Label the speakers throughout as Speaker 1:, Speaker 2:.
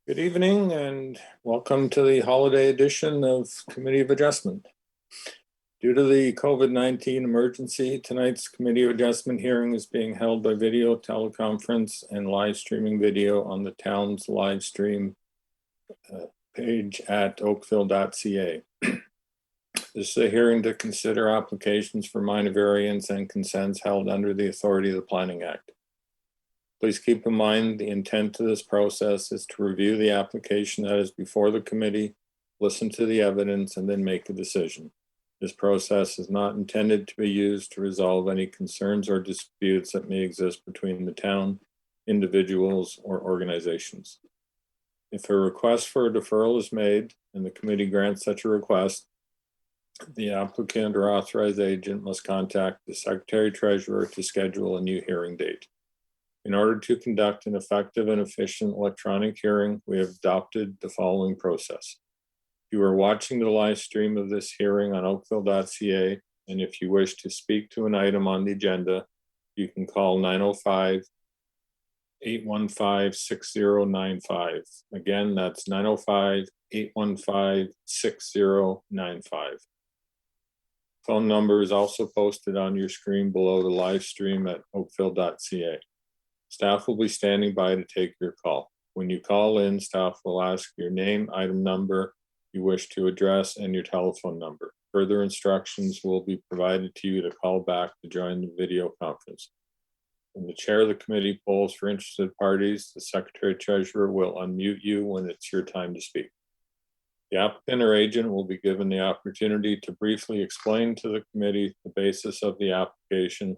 Speaker 1: Good evening and welcome to the holiday edition of Committee of Adjustment. Due to the COVID-19 emergency, tonight's Committee of Adjustment hearing is being held by video teleconference and live streaming video on the town's live stream page at oakville.ca. This is a hearing to consider applications for minor variance and consents held under the authority of the Planning Act. Please keep in mind the intent of this process is to review the application that is before the committee, listen to the evidence, and then make a decision. This process is not intended to be used to resolve any concerns or disputes that may exist between the town, individuals, or organizations. If a request for a deferral is made and the committee grants such a request, the applicant or authorized agent must contact the Secretary Treasurer to schedule a new hearing date. In order to conduct an effective and efficient electronic hearing, we have adopted the following process. If you are watching the live stream of this hearing on oakville.ca, and if you wish to speak to an item on the agenda, you can call 905-815-6095. Again, that's 905-815-6095. Phone number is also posted on your screen below the live stream at oakville.ca. Staff will be standing by to take your call. When you call in, staff will ask your name, item number you wish to address, and your telephone number. Further instructions will be provided to you to call back to join the video conference. When the chair of the committee polls for interested parties, the Secretary Treasurer will unmute you when it's your time to speak. The applicant or agent will be given the opportunity to briefly explain to the committee the basis of the application,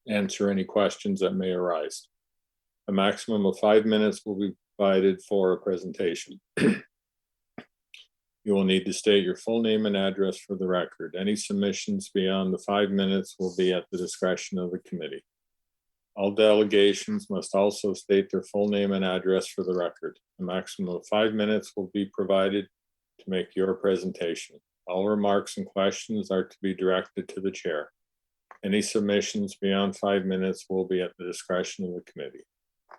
Speaker 1: answer any questions that may arise. A maximum of 5 minutes will be provided for a presentation. You will need to state your full name and address for the record. Any submissions beyond the 5 minutes will be at the discretion of the committee. All delegations must also state their full name and address for the record. A maximum of 5 minutes will be provided to make your presentation. All remarks and questions are to be directed to the chair. Any submissions beyond 5 minutes will be at the discretion of the committee.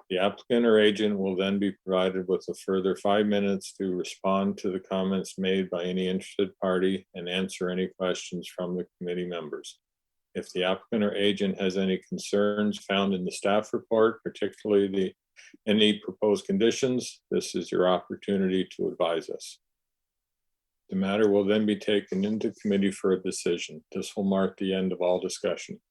Speaker 1: The applicant or agent will then be provided with a further 5 minutes to respond to the comments made by any interested party and answer any questions from the committee members. If the applicant or agent has any concerns found in the staff report, particularly any proposed conditions, this is your opportunity to advise us. The matter will then be taken into committee for a decision. This will mark the end of all discussion.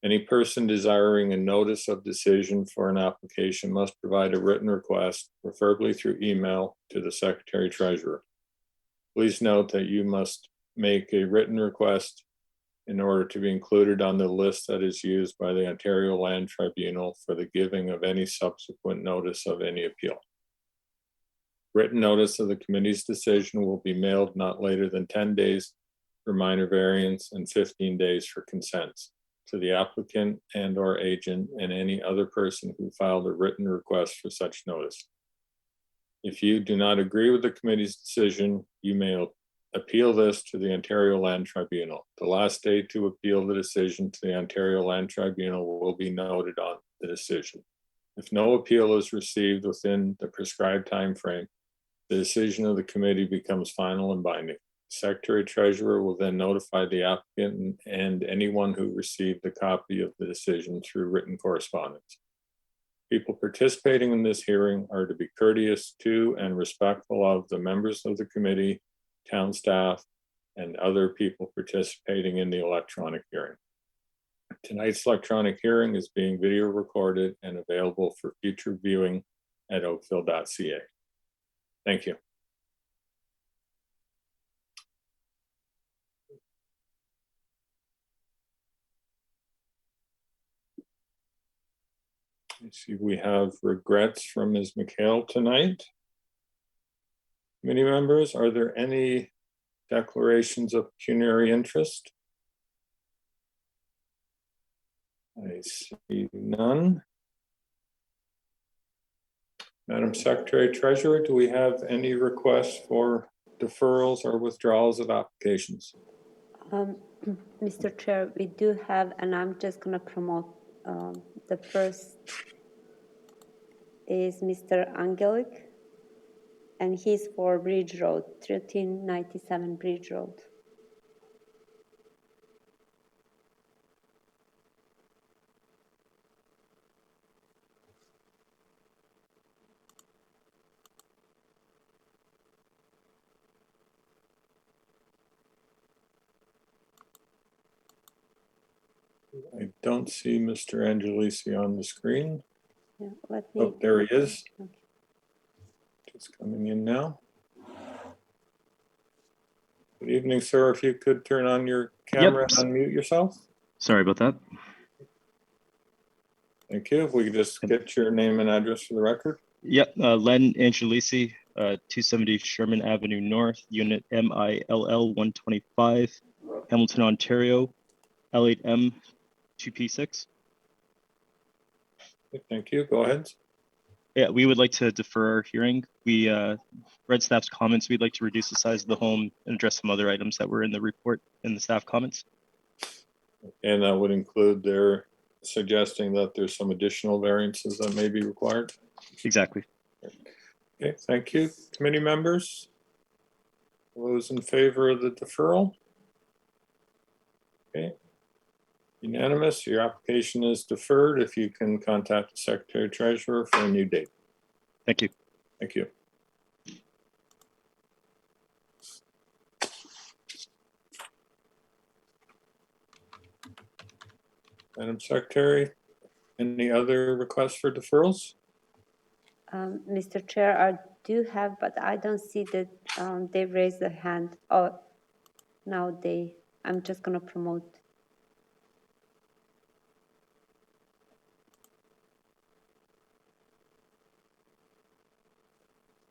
Speaker 1: Any person desiring a notice of decision for an application must provide a written request, preferably through email, to the Secretary Treasurer. Please note that you must make a written request in order to be included on the list that is used by the Ontario Land Tribunal for the giving of any subsequent notice of any appeal. Written notice of the committee's decision will be mailed not later than 10 days for minor variance and 15 days for consents to the applicant and or agent and any other person who filed a written request for such notice. If you do not agree with the committee's decision, you may appeal this to the Ontario Land Tribunal. The last day to appeal the decision to the Ontario Land Tribunal will be noted on the decision. If no appeal is received within the prescribed time frame, the decision of the committee becomes final and binding. The Secretary Treasurer will then notify the applicant and anyone who received a copy of the decision through written correspondence. People participating in this hearing are to be courteous to and respectful of the members of the committee, town staff, and other people participating in the electronic hearing. Tonight's electronic hearing is being video recorded and available for future viewing at oakville.ca. Thank you. I see we have regrets from Ms. McHale tonight. Committee members, are there any declarations of pecuniary interest? I see none. Madam Secretary Treasurer, do we have any requests for deferrals or withdrawals of applications?
Speaker 2: Mr. Chair, we do have, and I'm just going to promote the first is Mr. Angelic, and he's for Bridge Road, 1397 Bridge Road.
Speaker 1: I don't see Mr. Angelisi on the screen.
Speaker 2: Yeah, let me.
Speaker 1: Oh, there he is.
Speaker 2: Okay.
Speaker 1: Just coming in now. Good evening, sir. If you could turn on your camera and unmute yourself.
Speaker 3: Sorry about that.
Speaker 1: Thank you. If we could just get your name and address for the record.
Speaker 3: Yep, Len Angelisi, 270 Sherman Avenue North, Unit MILL 125, Hamilton, Ontario, L8M 2P6.
Speaker 1: Thank you. Go ahead.
Speaker 3: Yeah, we would like to defer our hearing. We read staff's comments. We'd like to reduce the size of the home and address some other items that were in the report in the staff comments.
Speaker 1: And that would include their suggesting that there's some additional variances that may be required.
Speaker 3: Exactly.
Speaker 1: Okay, thank you. Committee members? Those in favor of the deferral? Okay. Unanimous. Your application is deferred. If you can contact the Secretary Treasurer for a new date.
Speaker 3: Thank you.
Speaker 1: Thank you. Madam Secretary, any other requests for deferrals?
Speaker 2: Mr. Chair, I do have, but I don't see that they raised their hand. Oh, now I'm just gonna promote.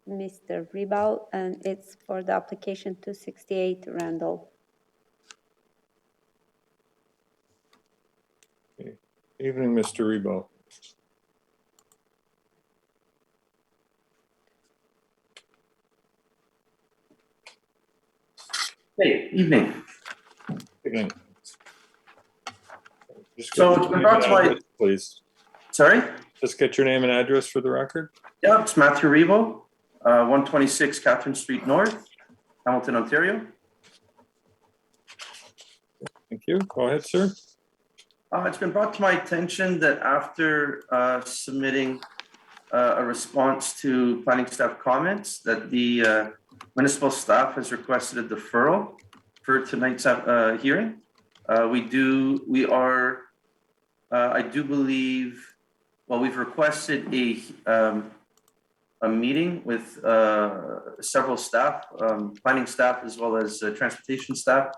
Speaker 2: Mr. Rebow, and it's for the application 268 Randall.
Speaker 1: Okay. Evening, Mr. Rebo.
Speaker 4: Hey, evening.
Speaker 1: Evening.
Speaker 4: So it's been brought to my,
Speaker 1: please.
Speaker 4: sorry?
Speaker 1: Just get your name and address for the record.
Speaker 4: Yeah, it's Matthew Rebo, 126 Catherine Street North, Hamilton, Ontario.
Speaker 1: Thank you. Go ahead, sir.
Speaker 4: It's been brought to my attention that after submitting a response to planning staff comments, that the municipal staff has requested a deferral for tonight's hearing. I do believe, well, we've requested a meeting with several staff, planning staff, as well as transportation staff.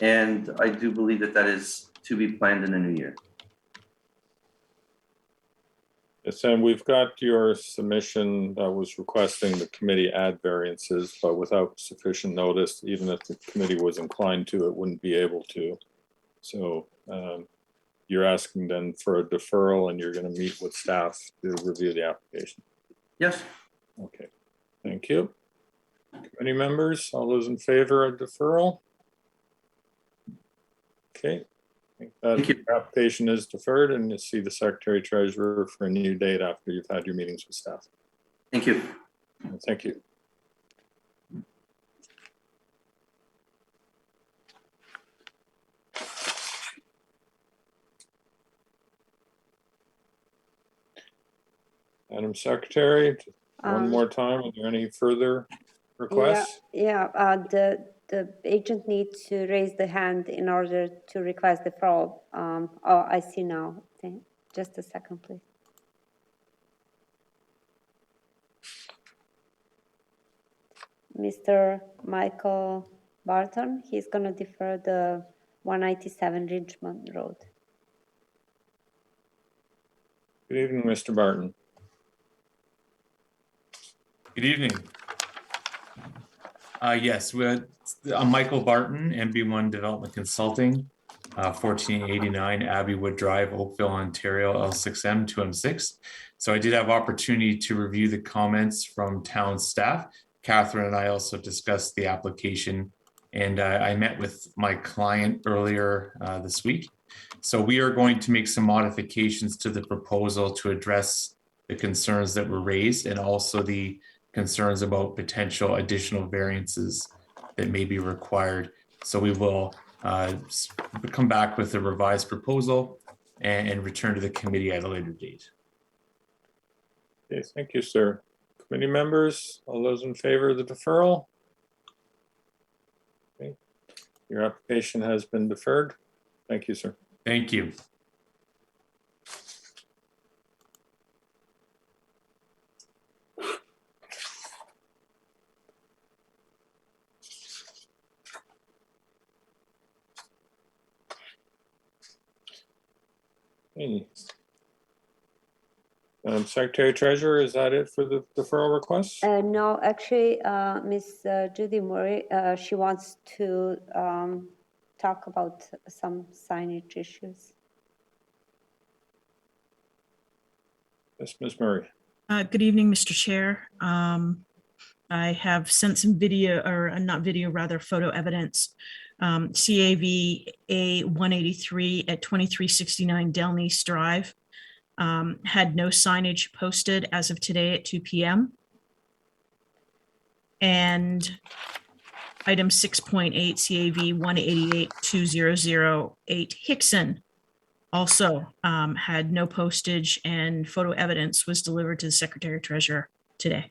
Speaker 4: And I do believe that that is to be planned in the new year.
Speaker 1: Yes, and we've got your submission that was requesting the committee add variances, but without sufficient notice, even if the committee was inclined to, it wouldn't be able to. So you're asking then for a deferral, and you're going to meet with staff to review the application.
Speaker 4: Yes.
Speaker 1: Okay, thank you. Committee members, all those in favor of deferral? Okay, I think that your application is deferred, and you'll see the Secretary Treasurer for a new date after you've had your meetings with staff.
Speaker 4: Thank you.
Speaker 1: Thank you. Madam Secretary, one more time, are there any further requests?
Speaker 2: Yeah, the agent needs to raise the hand in order to request the deferral. Oh, I see now. Just a second, please. Mr. Michael Barton, he's gonna defer the 197 Richmond Road.
Speaker 1: Good evening, Mr. Barton.
Speaker 5: Good evening. Yes, I'm Michael Barton, MB1 Development Consulting, 1489 Abbeywood Drive, Oakville, Ontario, L6M 2M6. So I did have opportunity to review the comments from town staff. Catherine and I also discussed the application, and I met with my client earlier this week. So we are going to make some modifications to the proposal to address the concerns that were raised and also the concerns about potential additional variances that may be required. So we will come back with a revised proposal and return to the committee at a later date.
Speaker 1: Okay, thank you, sir. Committee members, all those in favor of the deferral? Okay. Your application has been deferred. Thank you, sir.
Speaker 5: Thank you. Okay. Secretary Treasurer, is that it for the deferral requests?
Speaker 2: No, actually, Miss Judy Murray, she wants to talk about some signage issues.
Speaker 1: Yes, Ms. Murray.
Speaker 6: Good evening, Mr. Chair. I have sent some video, or not video, rather photo evidence. CAV A183 at 2369 Delnice Drive had no signage posted as of today at 2 p.m. And item 6.8 CAV 188-2008 Hickson also had no postage, and photo evidence was delivered to the Secretary Treasurer today.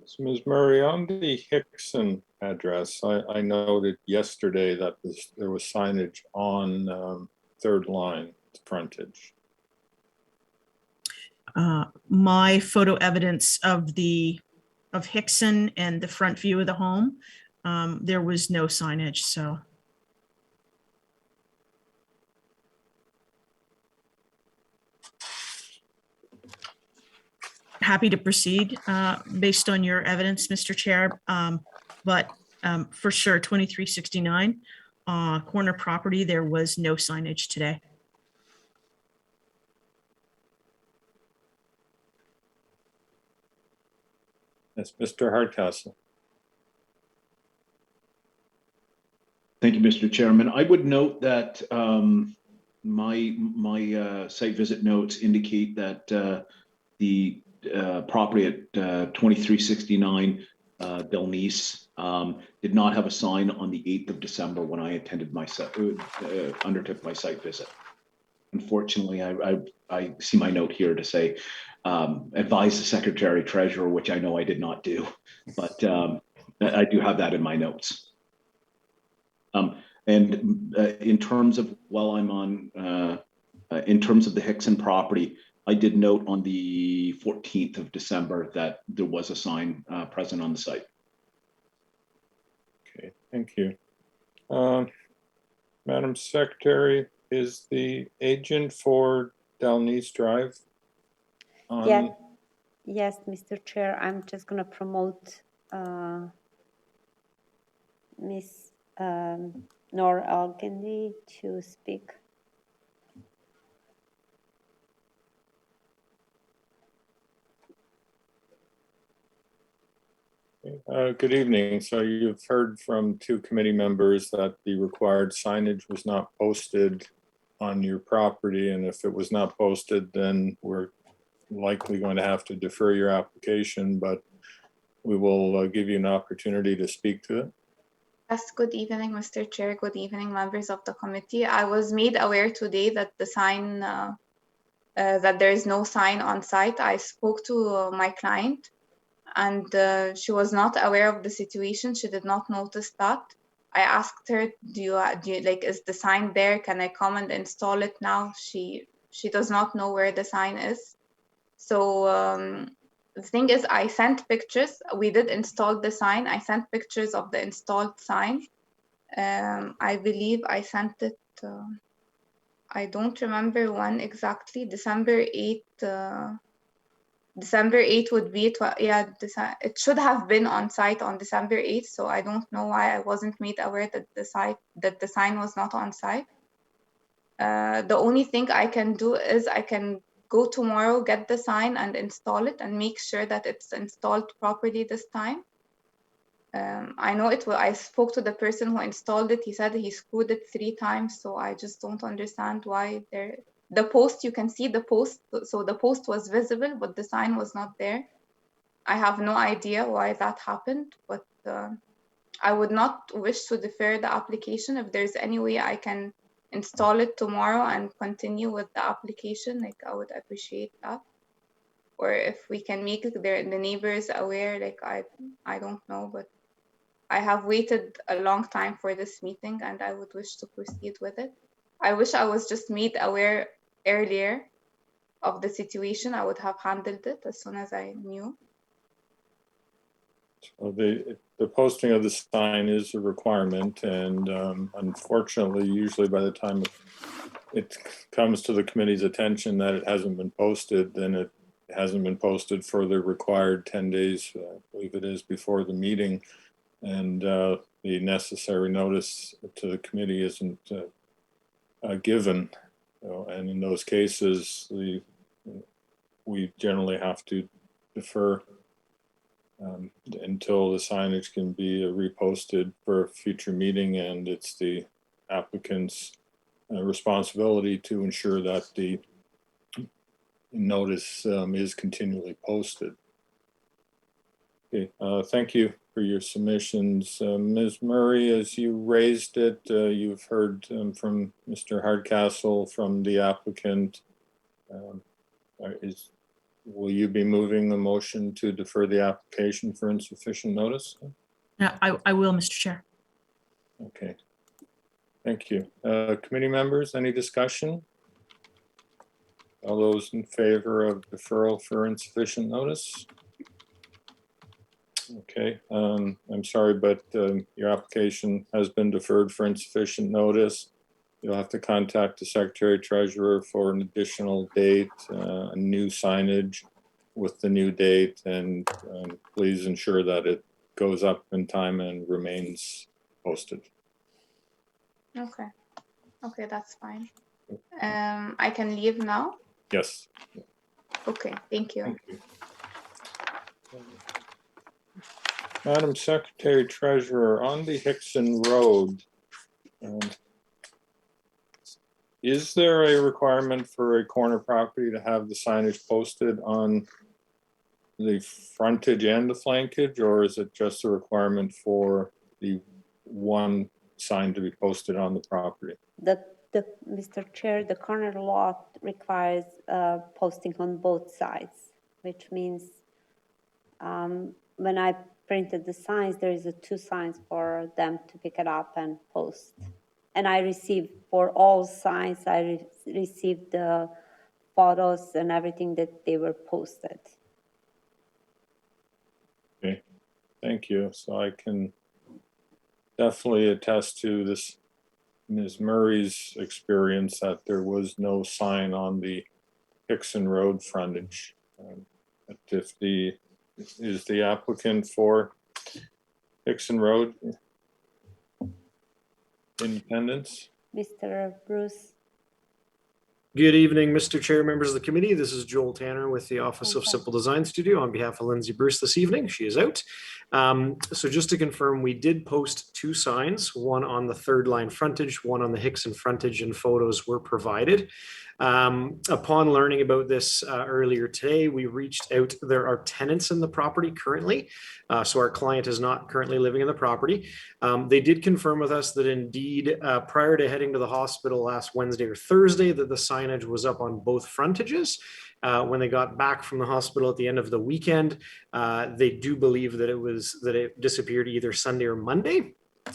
Speaker 1: So Ms. Murray, on the Hickson address, I noted yesterday that there was signage on third line frontage.
Speaker 6: My photo evidence of Hickson and the front view of the home, there was no signage, so. Happy to proceed based on your evidence, Mr. Chair, but for sure, 2369 corner property, there was no signage today.
Speaker 1: Yes, Mr. Hardcastle.
Speaker 7: Thank you, Mr. Chairman. I would note that my site visit notes indicate that the property at 2369 Delnice did not have a sign on the 8th of December when I attended my undertook my site visit. Unfortunately, I see my note here to say advise the Secretary Treasurer, which I know I did not do, but I do have that in my notes. And in terms of, while I'm on, in terms of the Hickson property, I did note on the 14th of December that there was a sign present on the site.
Speaker 1: Okay, thank you. Madam Secretary, is the agent for Delnice Drive on?
Speaker 2: Yeah. Yes, Mr. Chair, I'm just going to promote Ms. Nor Algendi to speak.
Speaker 1: Good evening. So you've heard from two committee members that the required signage was not posted on your property. And if it was not posted, then we're likely going to have to defer your application, but we will give you an opportunity to speak to it.
Speaker 8: Yes, good evening, Mr. Chair. Good evening, members of the committee. I was made aware today that the sign, that there is no sign on site. I spoke to my client, and she was not aware of the situation. She did not notice that. I asked her, do you like, is the sign there? Can I come and install it now? She does not know where the sign is. So the thing is, I sent pictures. We did install the sign. I sent pictures of the installed sign. I believe I sent it, I don't remember when exactly, December 8th. December 8th would be, yeah, it should have been on site on December 8th. So I don't know why I wasn't made aware that the sign was not on site. The only thing I can do is I can go tomorrow, get the sign and install it and make sure that it's installed properly this time. I know it will. I spoke to the person who installed it. He said he screwed it 3 times. So I just don't understand why the post, you can see the post. So the post was visible, but the sign was not there. I have no idea why that happened, but I would not wish to defer the application. If there's any way I can install it tomorrow and continue with the application, like I would appreciate that. Or if we can make the neighbors aware, like I don't know, but I have waited a long time for this meeting and I would wish to proceed with it. I wish I was just made aware earlier of the situation. I would have handled it as soon as I knew.
Speaker 1: So the posting of the sign is a requirement, and unfortunately, usually by the time it comes to the committee's attention that it hasn't been posted, then it hasn't been posted for the required 10 days, I believe it is, before the meeting, and the necessary notice to the committee isn't given. And in those cases, we generally have to defer until the signage can be reposted for a future meeting, and it's the applicant's responsibility to ensure that the notice is continually posted. Okay, thank you for your submissions. Ms. Murray, as you raised it, you've heard from Mr. Hardcastle, from the applicant. Will you be moving the motion to defer the application for insufficient notice?
Speaker 6: Yeah, I will, Mr. Chair.
Speaker 1: Okay. Thank you. Committee members, any discussion? All those in favor of deferral for insufficient notice? Okay, I'm sorry, but your application has been deferred for insufficient notice. You'll have to contact the Secretary Treasurer for an additional date, a new signage with the new date, and please ensure that it goes up in time and remains posted.
Speaker 8: Okay. Okay, that's fine. I can leave now?
Speaker 1: Yes.
Speaker 8: Okay, thank you.
Speaker 1: Thank you. Madam Secretary Treasurer, on the Hickson Road, is there a requirement for a corner property to have the signage posted on the frontage and the flankage, or is it just a requirement for the one sign to be posted on the property?
Speaker 2: Mr. Chair, the corner lot requires posting on both sides, which means when I printed the signs, there is 2 signs for them to pick it up and post. And I received, for all signs, I received the photos and everything that they were posted.
Speaker 1: Okay, thank you. So I can definitely attest to this, Ms. Murray's experience, that there was no sign on the Hickson Road frontage. Is the applicant for Hickson Road Independence?
Speaker 2: Mr. Bruce?
Speaker 9: Good evening, Mr. Chair, members of the committee. This is Joel Tanner with the Office of
Speaker 2: Okay.
Speaker 9: Simple Design Studio on behalf of Lindsay Bruce this evening. She is out. So just to confirm, we did post 2 signs, one on the third line frontage, one on the Hickson frontage, and photos were provided. Upon learning about this earlier today, we reached out. There are tenants in the property currently, so our client is not currently living in the property. They did confirm with us that indeed, prior to heading to the hospital last Wednesday or Thursday, that the signage was up on both frontages. When they got back from the hospital at the end of the weekend, they do believe that it disappeared either Sunday or Monday.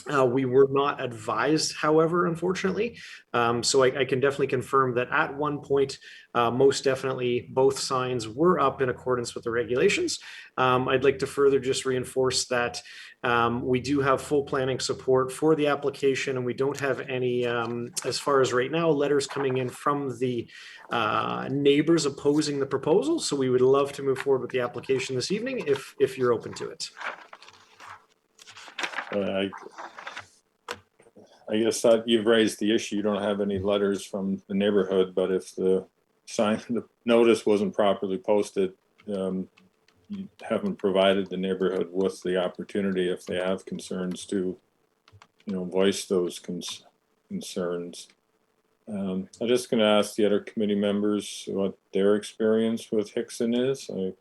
Speaker 9: We were not advised, however, unfortunately. So I can definitely confirm that at one point, most definitely both signs were up in accordance with the regulations. I'd like to further just reinforce that we do have full planning support for the application, and we don't have any, as far as right now, letters coming in from the neighbors opposing the proposal. So we would love to move forward with the application this evening if you're open to it.
Speaker 1: I guess that you've raised the issue. You don't have any letters from the neighborhood, but if the notice wasn't properly posted, you haven't provided the neighborhood with the opportunity, if they have concerns, to, voice those concerns. I'm just going to ask the other committee members what their experience with Hickson is. Like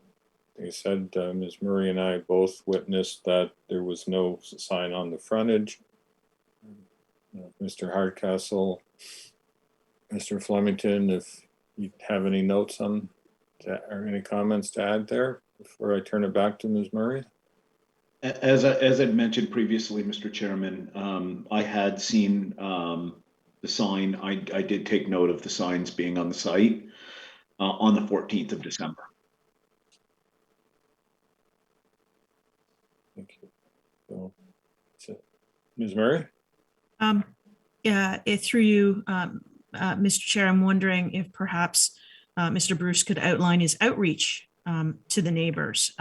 Speaker 1: I said, Ms. Murray and I both witnessed that there was no sign on the frontage. Mr. Hardcastle, Mr. Flemington, if you have any notes on that or any comments to add there before I turn it back to Ms. Murray.
Speaker 7: As I mentioned previously, Mr. Chairman, I had seen the sign. I did take note of the signs being on the site on the 14th of December.
Speaker 1: Thank you. So, Ms. Murray?
Speaker 6: Yeah, through you, Mr. Chair, I'm wondering if perhaps Mr. Bruce could outline his outreach to the neighbors.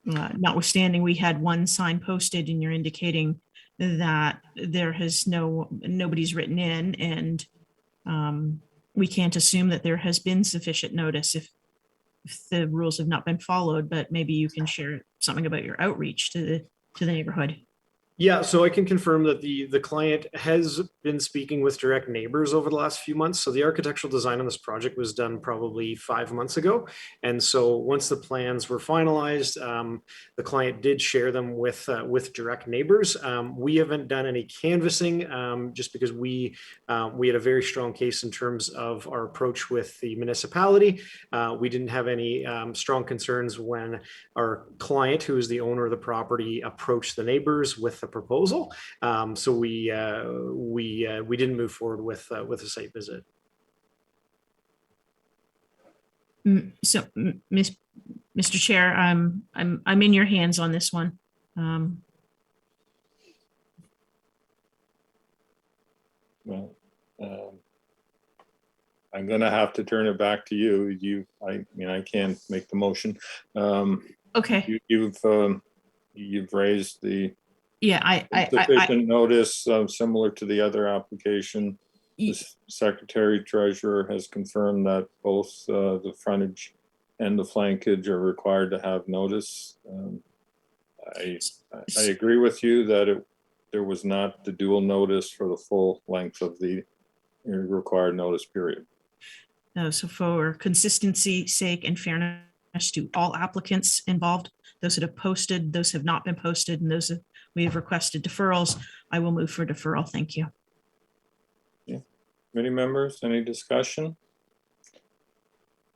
Speaker 6: Notwithstanding, we had one sign posted and you're indicating that there has nobody's written in, and we can't assume that there has been sufficient notice if the rules have not been followed, but maybe you can share something about your outreach to the neighborhood.
Speaker 9: Yeah, so I can confirm that the client has been speaking with direct neighbors over the last few months. So the architectural design on this project was done probably 5 months ago. And so once the plans were finalized, the client did share them with direct neighbors. We haven't done any canvassing just because we had a very strong case in terms of our approach with the municipality. We didn't have any strong concerns when our client, who is the owner of the property, approached the neighbors with the proposal. So we didn't move forward with a site visit.
Speaker 6: So, Mr. Chair, I'm in your hands on this one.
Speaker 1: Well, I'm going to have to turn it back to you. I can't make the motion.
Speaker 6: Okay.
Speaker 1: You've raised the
Speaker 6: I
Speaker 1: notice similar to the other application. The Secretary Treasurer has confirmed that both the frontage and the flankage are required to have notice. I agree with you that there was not the dual notice for the full length of the required notice period.
Speaker 6: No, so for consistency's sake and fairness to all applicants involved, those that have posted, those have not been posted, and those that we have requested deferrals, I will move for deferral. Thank you.
Speaker 1: Yeah. Committee members, any discussion?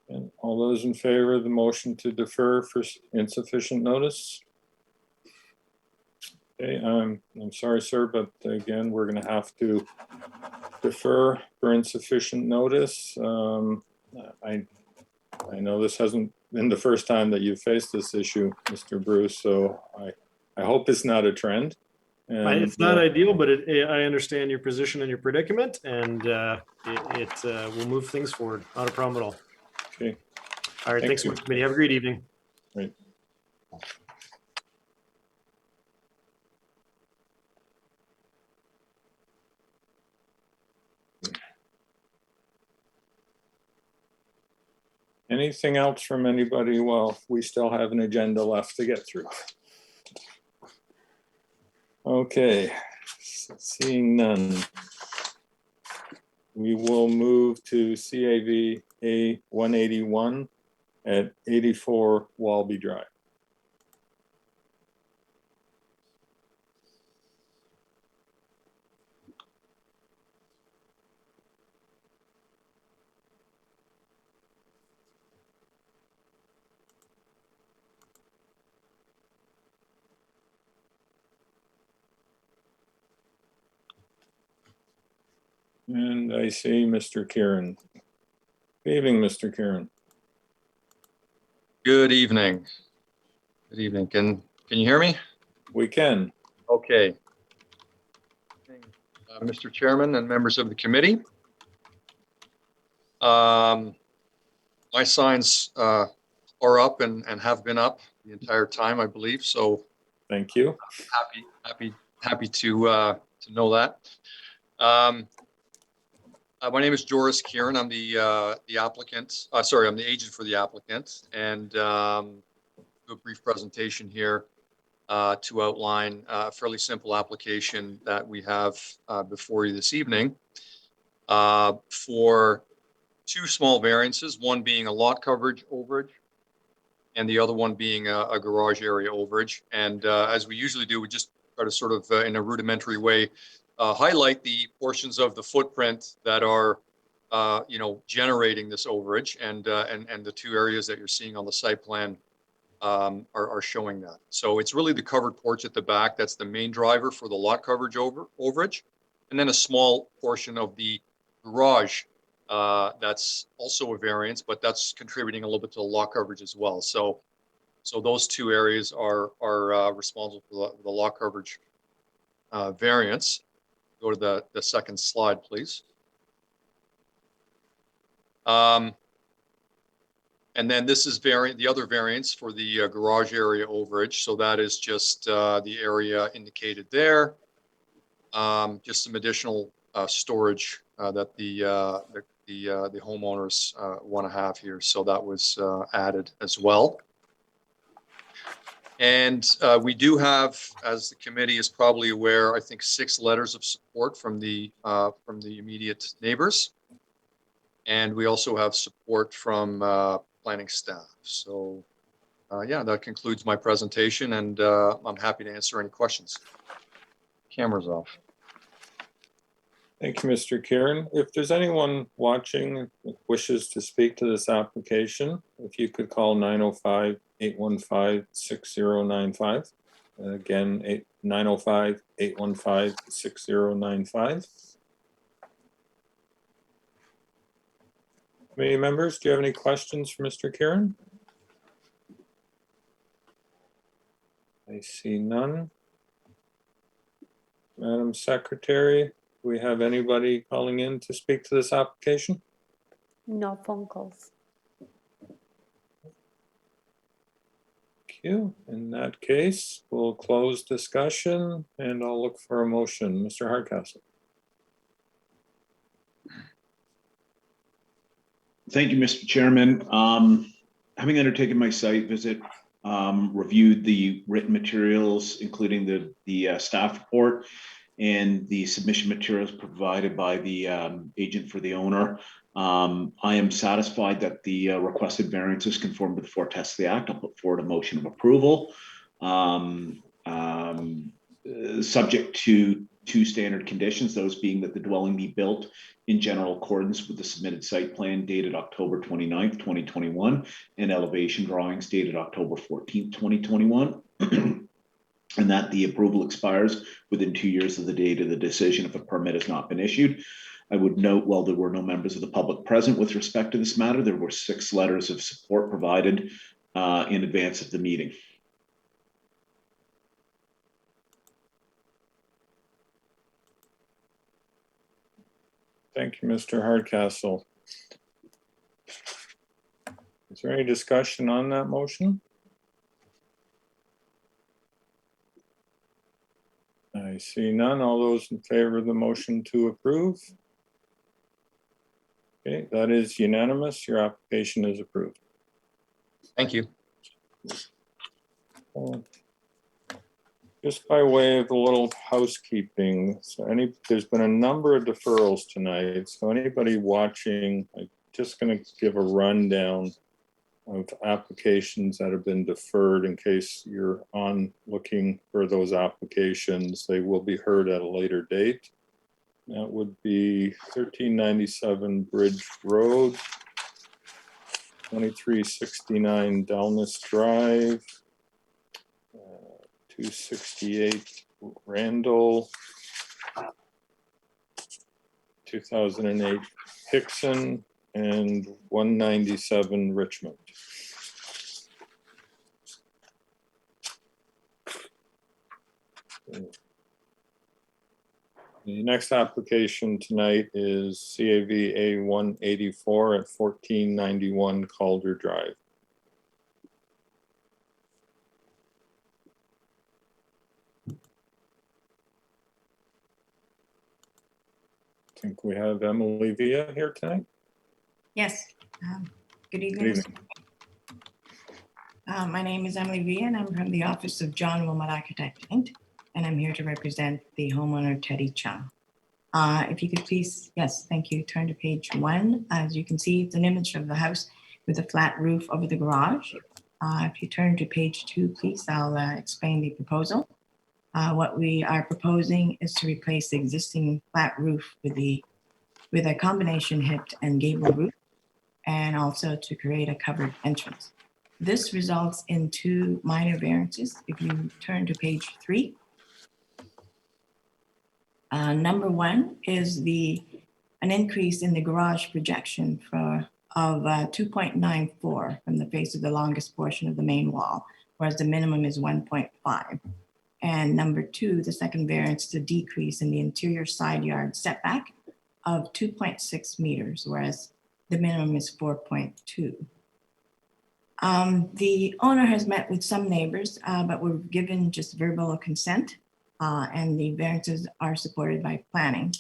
Speaker 1: And all those in favor of the motion to defer for insufficient notice? Okay, I'm sorry, sir, but again, we're going to have to defer for insufficient notice. I know this hasn't been the first time that you've faced this issue, Mr. Bruce, so I hope it's not a trend. And,
Speaker 9: it's not ideal, but I understand your position and your predicament, and it will move things forward. Not a problem at all.
Speaker 1: Okay.
Speaker 9: All right. Thanks so much, committee. Have a great evening.
Speaker 1: Right. Anything else from anybody? Well, we still have an agenda left to get through. Okay, seeing none. We will move to CAV A 181 at 84 Walby Drive. And I see Mr. Kieran. Good evening, Mr. Kieran.
Speaker 10: Good evening. Good evening. Can you hear me?
Speaker 1: We can.
Speaker 10: Okay. Mr. Chairman and members of the committee. My signs are up and have been up the entire time, I believe. So
Speaker 1: thank you.
Speaker 10: Happy to know that. My name is Joris Kieran. I'm the applicant. Sorry, I'm the agent for the applicant. And do a brief presentation here to outline a fairly simple application that we have before you this evening for two small variances, one being a lot coverage overage and the other one being a garage area overage. And as we usually do, we just try to sort of in a rudimentary way highlight the portions of the footprint that are generating this overage, and the two areas that you're seeing on the site plan are showing that. So it's really the covered porch at the back that's the main driver for the lot coverage overage, and then a small portion of the garage that's also a variance, but that's contributing a little bit to the lot coverage as well. So those two areas are responsible for the lot coverage variance. Go to the second slide, please. And then this is the other variance for the garage area overage. So that is just the area indicated there. Just some additional storage that the homeowners want to have here. So that was added as well. And we do have, as the committee is probably aware, I think 6 letters of support from the immediate neighbors. And we also have support from planning staff. So yeah, that concludes my presentation, and I'm happy to answer any questions. Camera's off.
Speaker 1: Thank you, Mr. Kieran. If there's anyone watching that wishes to speak to this application, if you could call 905-815-6095. Again, 905-815-6095. Committee members, do you have any questions for Mr. Kieran? I see none. Madam Secretary, do we have anybody calling in to speak to this application?
Speaker 2: No phone calls.
Speaker 1: Thank you. In that case, we'll close discussion and I'll look for a motion. Mr. Hardcastle.
Speaker 7: Thank you, Mr. Chairman. Having undertaken my site visit, reviewed the written materials, including the staff report and the submission materials provided by the agent for the owner, I am satisfied that the requested variances conform to the 4 tests of the Act. I'll put forward a motion of approval, subject to 2 standard conditions, those being that the dwelling be built in general accordance with the submitted site plan dated October 29th, 2021, and elevation drawings dated October 14th, 2021. And that the approval expires within 2 years of the date of the decision if a permit has not been issued. I would note, while there were no members of the public present with respect to this matter, there were 6 letters of support provided in advance of the meeting.
Speaker 1: Thank you, Mr. Hardcastle. Is there any discussion on that motion? I see none. All those in favor of the motion to approve? Okay, that is unanimous. Your application is approved.
Speaker 10: Thank you.
Speaker 1: Just by way of a little housekeeping, so there's been a number of deferrals tonight. So anybody watching, I'm just going to give a rundown of applications that have been deferred in case you're on looking for those applications. They will be heard at a later date. That would be 1397 Bridge Road, 2369 Dalmas Drive, 268 Randall, 2008 Hickson, and 197 Richmond. The next application tonight is CAV A184 at 1491 Calder Drive. I think we have Emily Villa here tonight.
Speaker 11: Yes. Good evening.
Speaker 1: Good evening.
Speaker 11: My name is Emily V, and I'm from the office of John Wilmot Architect Inc., and I'm here to represent the homeowner Teddy Chung. If you could please, yes, thank you, turn to page 1. As you can see, it's an image of the house with a flat roof over the garage. If you turn to page 2, please, I'll explain the proposal. What we are proposing is to replace the existing flat roof with a combination hipped and gable roof, and also to create a covered entrance. This results in 2 minor variances. If you turn to page 3, number 1 is an increase in the garage projection of 2.94 from the face of the longest portion of the main wall, whereas the minimum is 1.5. And number 2, the second variance, is a decrease in the interior side yard setback of 2.6 meters, whereas the minimum is 4.2. The owner has met with some neighbors, but were given just verbal consent, and the variances are supported by planning.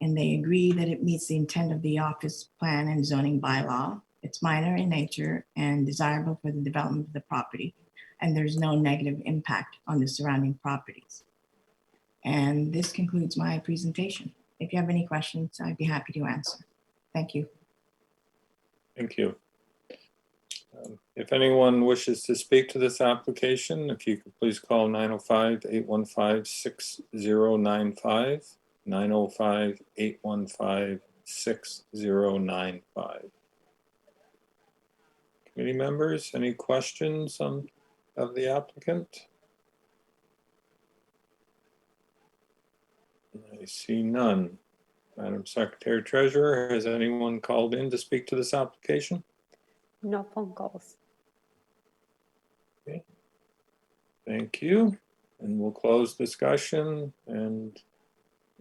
Speaker 11: And they agree that it meets the intent of the office plan and zoning bylaw. It's minor in nature and desirable for the development of the property, and there's no negative impact on the surrounding properties. And this concludes my presentation. If you have any questions, I'd be happy to answer. Thank you.
Speaker 1: Thank you. If anyone wishes to speak to this application, if you could please call 905-815-6095, 905-815-6095. Committee members, any questions of the applicant? I see none. Madam Secretary Treasurer, has anyone called in to speak to this application?
Speaker 2: No phone calls.
Speaker 1: Okay. Thank you. And we'll close discussion. And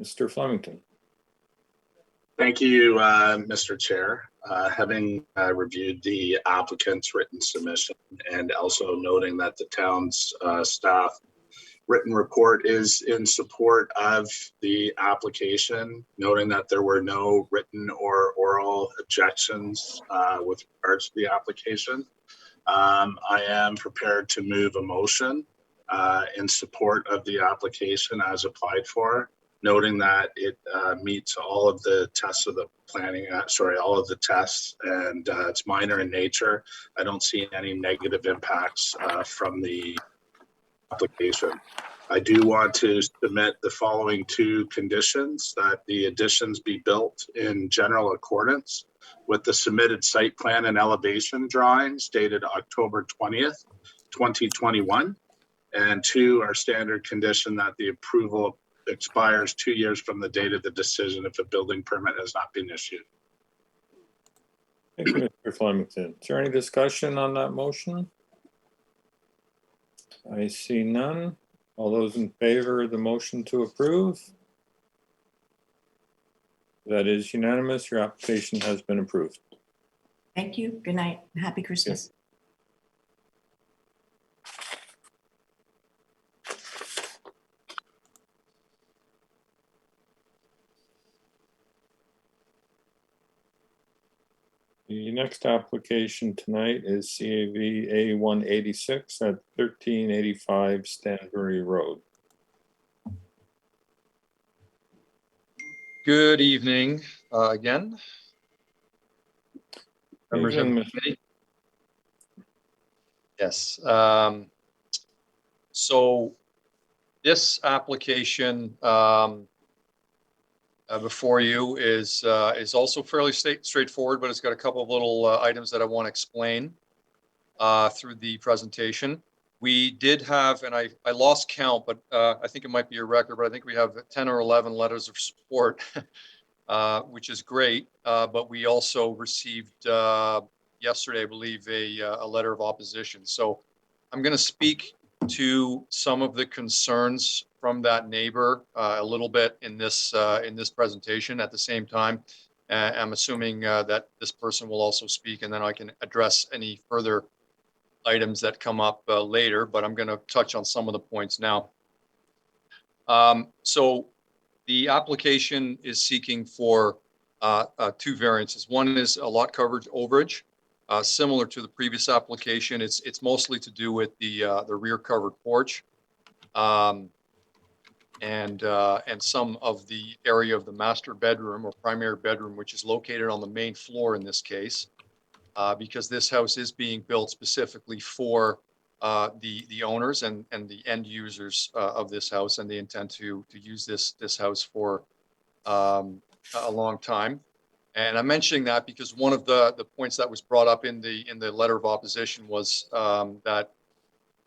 Speaker 1: Mr. Flemington.
Speaker 12: Thank you, Mr. Chair. Having reviewed the applicant's written submission and also noting that the town's staff written report is in support of the application, noting that there were no written or oral objections with regards to the application. I am prepared to move a motion in support of the application as applied for, noting that it meets all of the tests of the planning, all of the tests, and it's minor in nature. I don't see any negative impacts from the application. I do want to submit the following 2 conditions: that the additions be built in general accordance with the submitted site plan and elevation drawings dated October 20th, 2021. And 2, our standard condition that the approval expires 2 years from the date of the decision if a building permit has not been issued.
Speaker 1: Thank you, Mr. Flemington. Is there any discussion on that motion? I see none. All those in favor of the motion to approve? That is unanimous. Your application has been approved.
Speaker 11: Thank you. Good night. Happy Christmas.
Speaker 1: The next application tonight is CAV A186 at 1385 Stanbury Road.
Speaker 10: Good evening again. Members of
Speaker 1: Evening,
Speaker 10: the committee. Yes. So this application before you is also fairly straightforward, but it's got a couple of little items that I want to explain through the presentation. We did have, and I lost count, but I think it might be a record, but I think we have 10 or 11 letters of support, which is great. But we also received yesterday, I believe, a letter of opposition. So I'm going to speak to some of the concerns from that neighbor a little bit in this presentation. At the same time, I'm assuming that this person will also speak, and then I can address any further items that come up later, but I'm going to touch on some of the points now. So the application is seeking for 2 variances. One is a lot coverage overage, Similar to the previous application, it's mostly to do with the rear covered porch. And some of the area of the master bedroom or primary bedroom, which is located on the main floor in this case, because this house is being built specifically for the owners and the end users of this house, and they intend to use this house for a long time. And I'm mentioning that because one of the points that was brought up in the letter of opposition was that,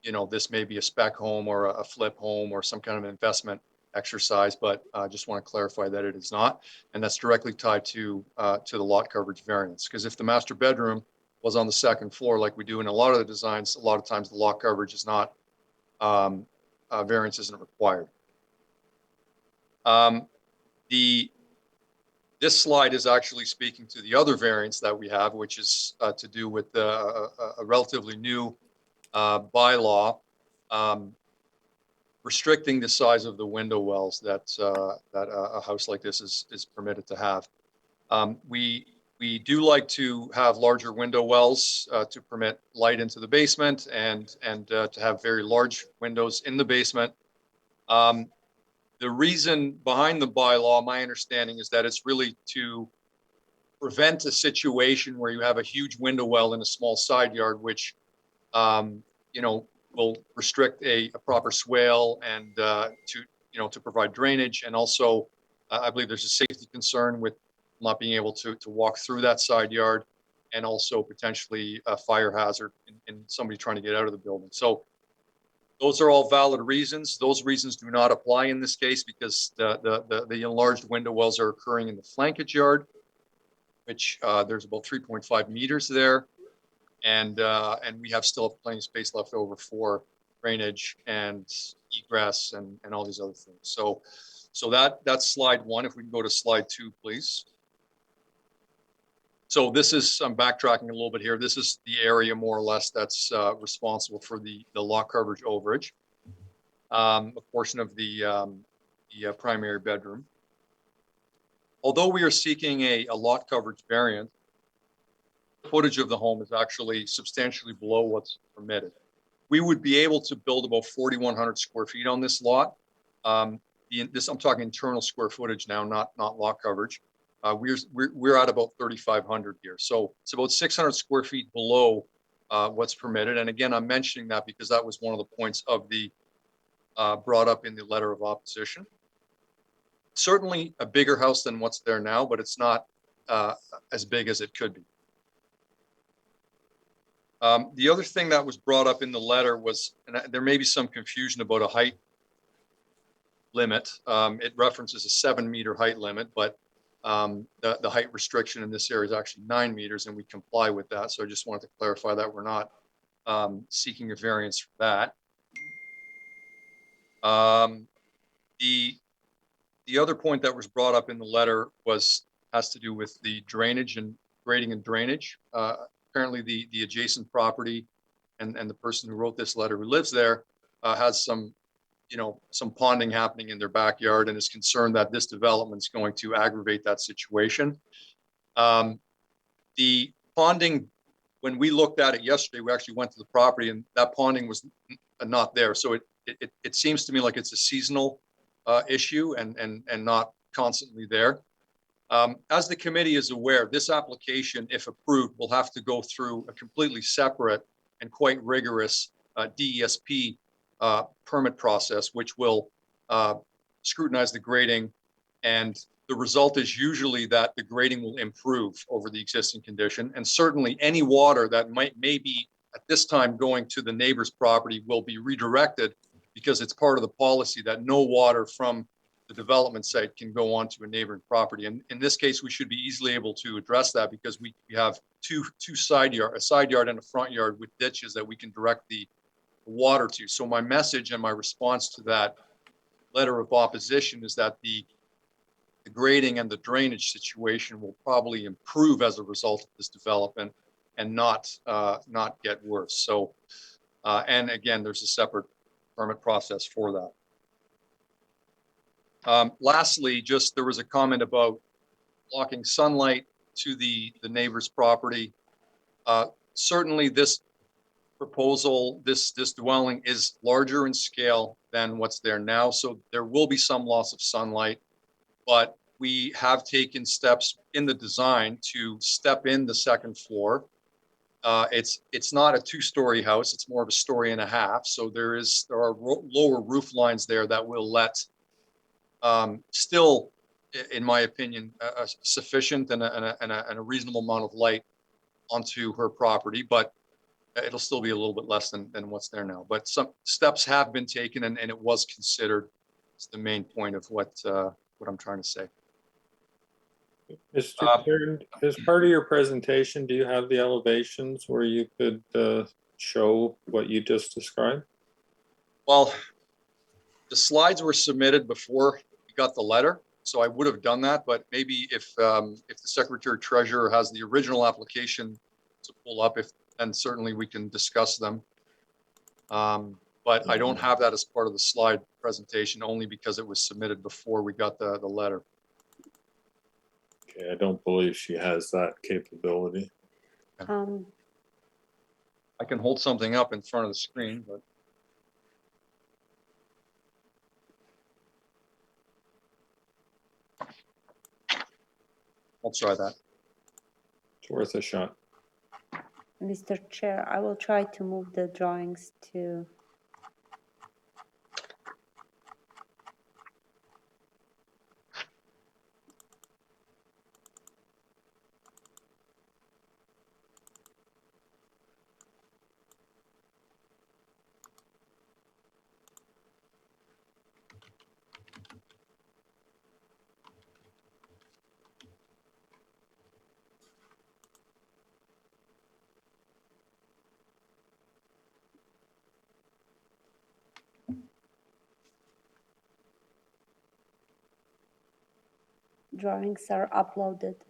Speaker 10: you know, this may be a spec home or a flip home or some kind of investment exercise, but I just want to clarify that it is not, and that's directly tied to the lot coverage variance. Because if the master bedroom was on the second floor, like we do in a lot of the designs, a lot of times the lot coverage is not, variance isn't required. This slide is actually speaking to the other variance that we have, which is to do with a relatively new bylaw restricting the size of the window wells that a house like this is permitted to have. We do like to have larger window wells to permit light into the basement and to have very large windows in the basement. The reason behind the bylaw, my understanding, is that it's really to prevent a situation where you have a huge window well in a small side yard, which, you know, will restrict a proper swale and to provide drainage. And also, I believe there's a safety concern with not being able to walk through that side yard, and also potentially a fire hazard in somebody trying to get out of the building. So those are all valid reasons. Those reasons do not apply in this case because the enlarged window wells are occurring in the flankage yard, which there's about 3.5 meters there. And we still have plenty of space left over for drainage and egress and all these other things. So that's slide one. If we can go to slide two, please. So this is, I'm backtracking a little bit here. This is the area more or less that's responsible for the lot coverage overage, a portion of the primary bedroom. Although we are seeking a lot coverage variance, footage of the home is actually substantially below what's permitted. We would be able to build about 4,100 square feet on this lot. I'm talking internal square footage now, not lot coverage. We're at about 3,500 here. So it's about 600 square feet below what's permitted. And again, I'm mentioning that because that was one of the points of the brought up in the letter of opposition. Certainly a bigger house than what's there now, but it's not as big as it could be. The other thing that was brought up in the letter was, and there may be some confusion about a height limit. It references a 7-meter height limit, but the height restriction in this area is actually 9 meters, and we comply with that. So I just wanted to clarify that we're not seeking a variance for that. The other point that was brought up in the letter has to do with the drainage and grading and drainage. Apparently the adjacent property and the person who wrote this letter who lives there has some ponding happening in their backyard and is concerned that this development is going to aggravate that situation. The ponding, when we looked at it yesterday, we actually went to the property and that ponding was not there. So it seems to me like it's a seasonal issue and not constantly there. As the committee is aware, this application, if approved, will have to go through a completely separate and quite rigorous DESP permit process, which will scrutinize the grading. And the result is usually that the grading will improve over the existing condition. And certainly any water that may be at this time going to the neighbor's property will be redirected, because it's part of the policy that no water from the development site can go onto a neighboring property. And in this case, we should be easily able to address that because we have a side yard and a front yard with ditches that we can direct the water to. So my message and my response to that letter of opposition is that the grading and the drainage situation will probably improve as a result of this development and not get worse. So, and again, there's a separate permit process for that. Lastly, there was a comment about blocking sunlight to the neighbor's property. Certainly this proposal, this dwelling is larger in scale than what's there now. So there will be some loss of sunlight, but we have taken steps in the design to step in the second floor. It's not a 2-story house. It's more of a 1.5 stories. So there are lower roof lines there that will let still, in my opinion, a sufficient and a reasonable amount of light onto her property, but it'll still be a little bit less than what's there now. But some steps have been taken, and it was considered. It's the main point of what I'm trying to say.
Speaker 1: Mr. Kieran, as part of your presentation, do you have the elevations where you could show what you just described?
Speaker 10: Well, the slides were submitted before we got the letter, so I would have done that. But maybe if the Secretary Treasurer has the original application to pull up, then certainly we can discuss them. But I don't have that as part of the slide presentation, only because it was submitted before we got the letter.
Speaker 1: Okay, I don't believe she has that capability.
Speaker 10: I can hold something up in front of the screen, but. I'll try that.
Speaker 1: It's worth a shot.
Speaker 2: Mr. Chair, I will try to move the drawings to. Drawings are uploaded.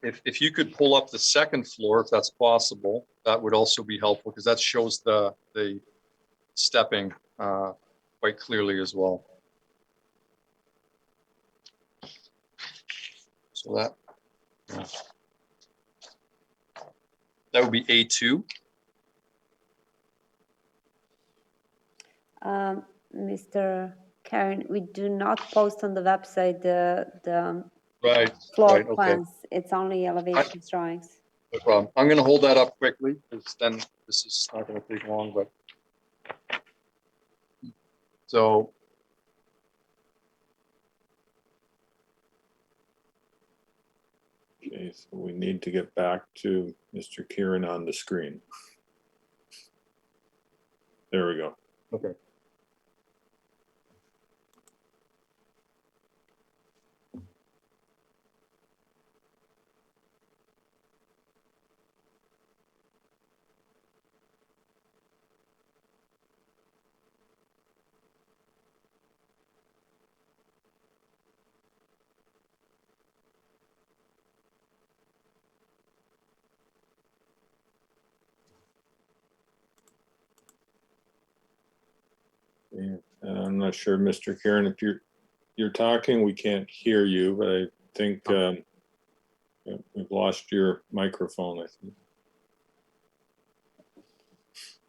Speaker 10: If you could pull up the second floor, if that's possible, that would also be helpful, because that shows the stepping quite clearly as well. So that would be A2.
Speaker 2: Mr. Karen, we do not post on the website the
Speaker 10: Right.
Speaker 2: floor
Speaker 10: Right, okay.
Speaker 2: plans. It's only elevation drawings.
Speaker 10: No problem. I'm going to hold that up quickly, because then this is not going to take long. But so.
Speaker 1: Okay, so we need to get back to Mr. Kieran on the screen. There we go.
Speaker 10: Okay.
Speaker 1: Yeah, I'm not sure, Mr. Kieran, if you're talking, we can't hear you, but I think we've lost your microphone, I think.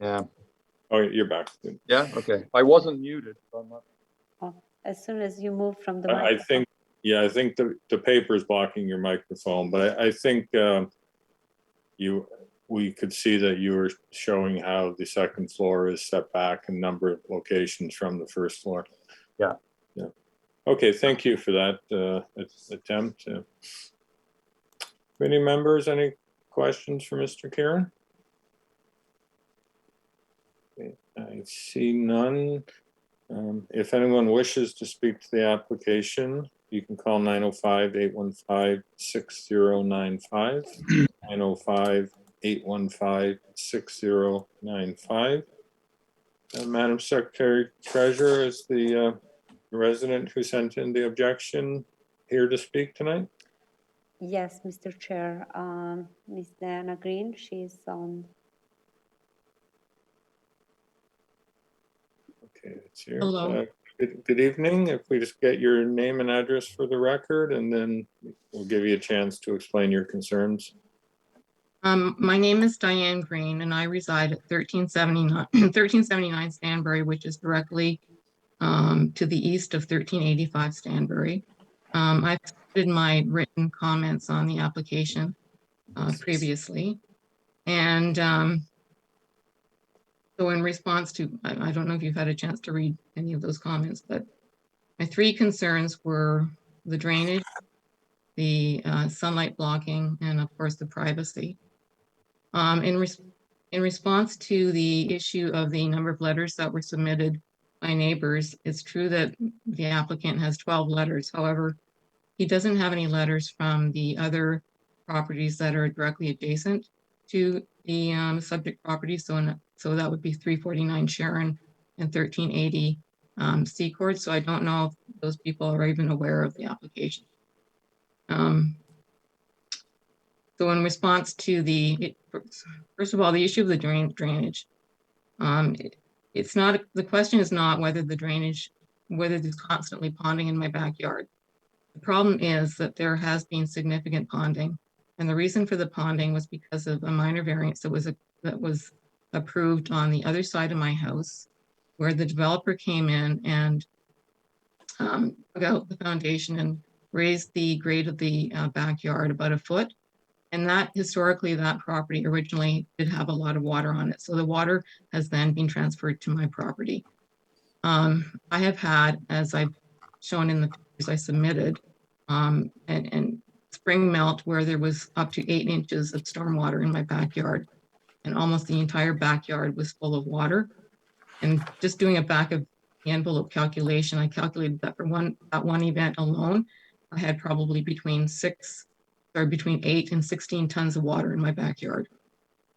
Speaker 10: Yeah.
Speaker 1: Oh, you're back.
Speaker 10: Yeah. Okay. I wasn't muted. So I'm not...
Speaker 2: Oh, as soon as you move from the
Speaker 1: I think, yeah, I think the paper is blocking your microphone, but I think we could see that you were showing how the second floor is set back a number of locations from the first floor.
Speaker 10: Yeah.
Speaker 1: Yeah. Okay, thank you for that attempt. Any members, any questions for Mr. Kieran? Okay, I see none. If anyone wishes to speak to the application, you can call 905-815-6095, 905-815-6095. Madam Secretary Treasurer, is the resident who sent in the objection here to speak tonight?
Speaker 2: Yes, Mr. Chair. Ms. Diana Green, she's on.
Speaker 1: Okay, it's here.
Speaker 11: Hello.
Speaker 1: Good evening. If we just get your name and address for the record, and then we'll give you a chance to explain your concerns.
Speaker 11: My name is Diane Green and I reside at 1379 Stanbury, which is directly to the east of 1385 Stanbury. I've submitted my written comments on the application previously. And so in response to, I don't know if you've had a chance to read any of those comments, but my three concerns were the drainage, the sunlight blocking, and of course the privacy. In response to the issue of the number of letters that were submitted by neighbors, it's true that the applicant has 12 letters. However, he doesn't have any letters from the other properties that are directly adjacent to the subject property. So that would be 349 Sharon and 1380 Secord. So I don't know if those people are even aware of the application. So in response to first of all, the issue of the drainage, it's not, the question is not whether the drainage, whether there's constantly ponding in my backyard. The problem is that there has been significant ponding. And the reason for the ponding was because of a minor variance that was approved on the other side of my house, where the developer came in and dug out the foundation and raised the grade of the backyard about a foot. And that historically, that property originally did have a lot of water on it. So the water has then been transferred to my property. I have had, as I've shown in the pictures I submitted, and spring melt where there was up to 8 inches of stormwater in my backyard. And almost the entire backyard was full of water. And just doing a back of the envelope calculation, I calculated that for that one event alone, I had probably between 8 and 16 tons of water in my backyard.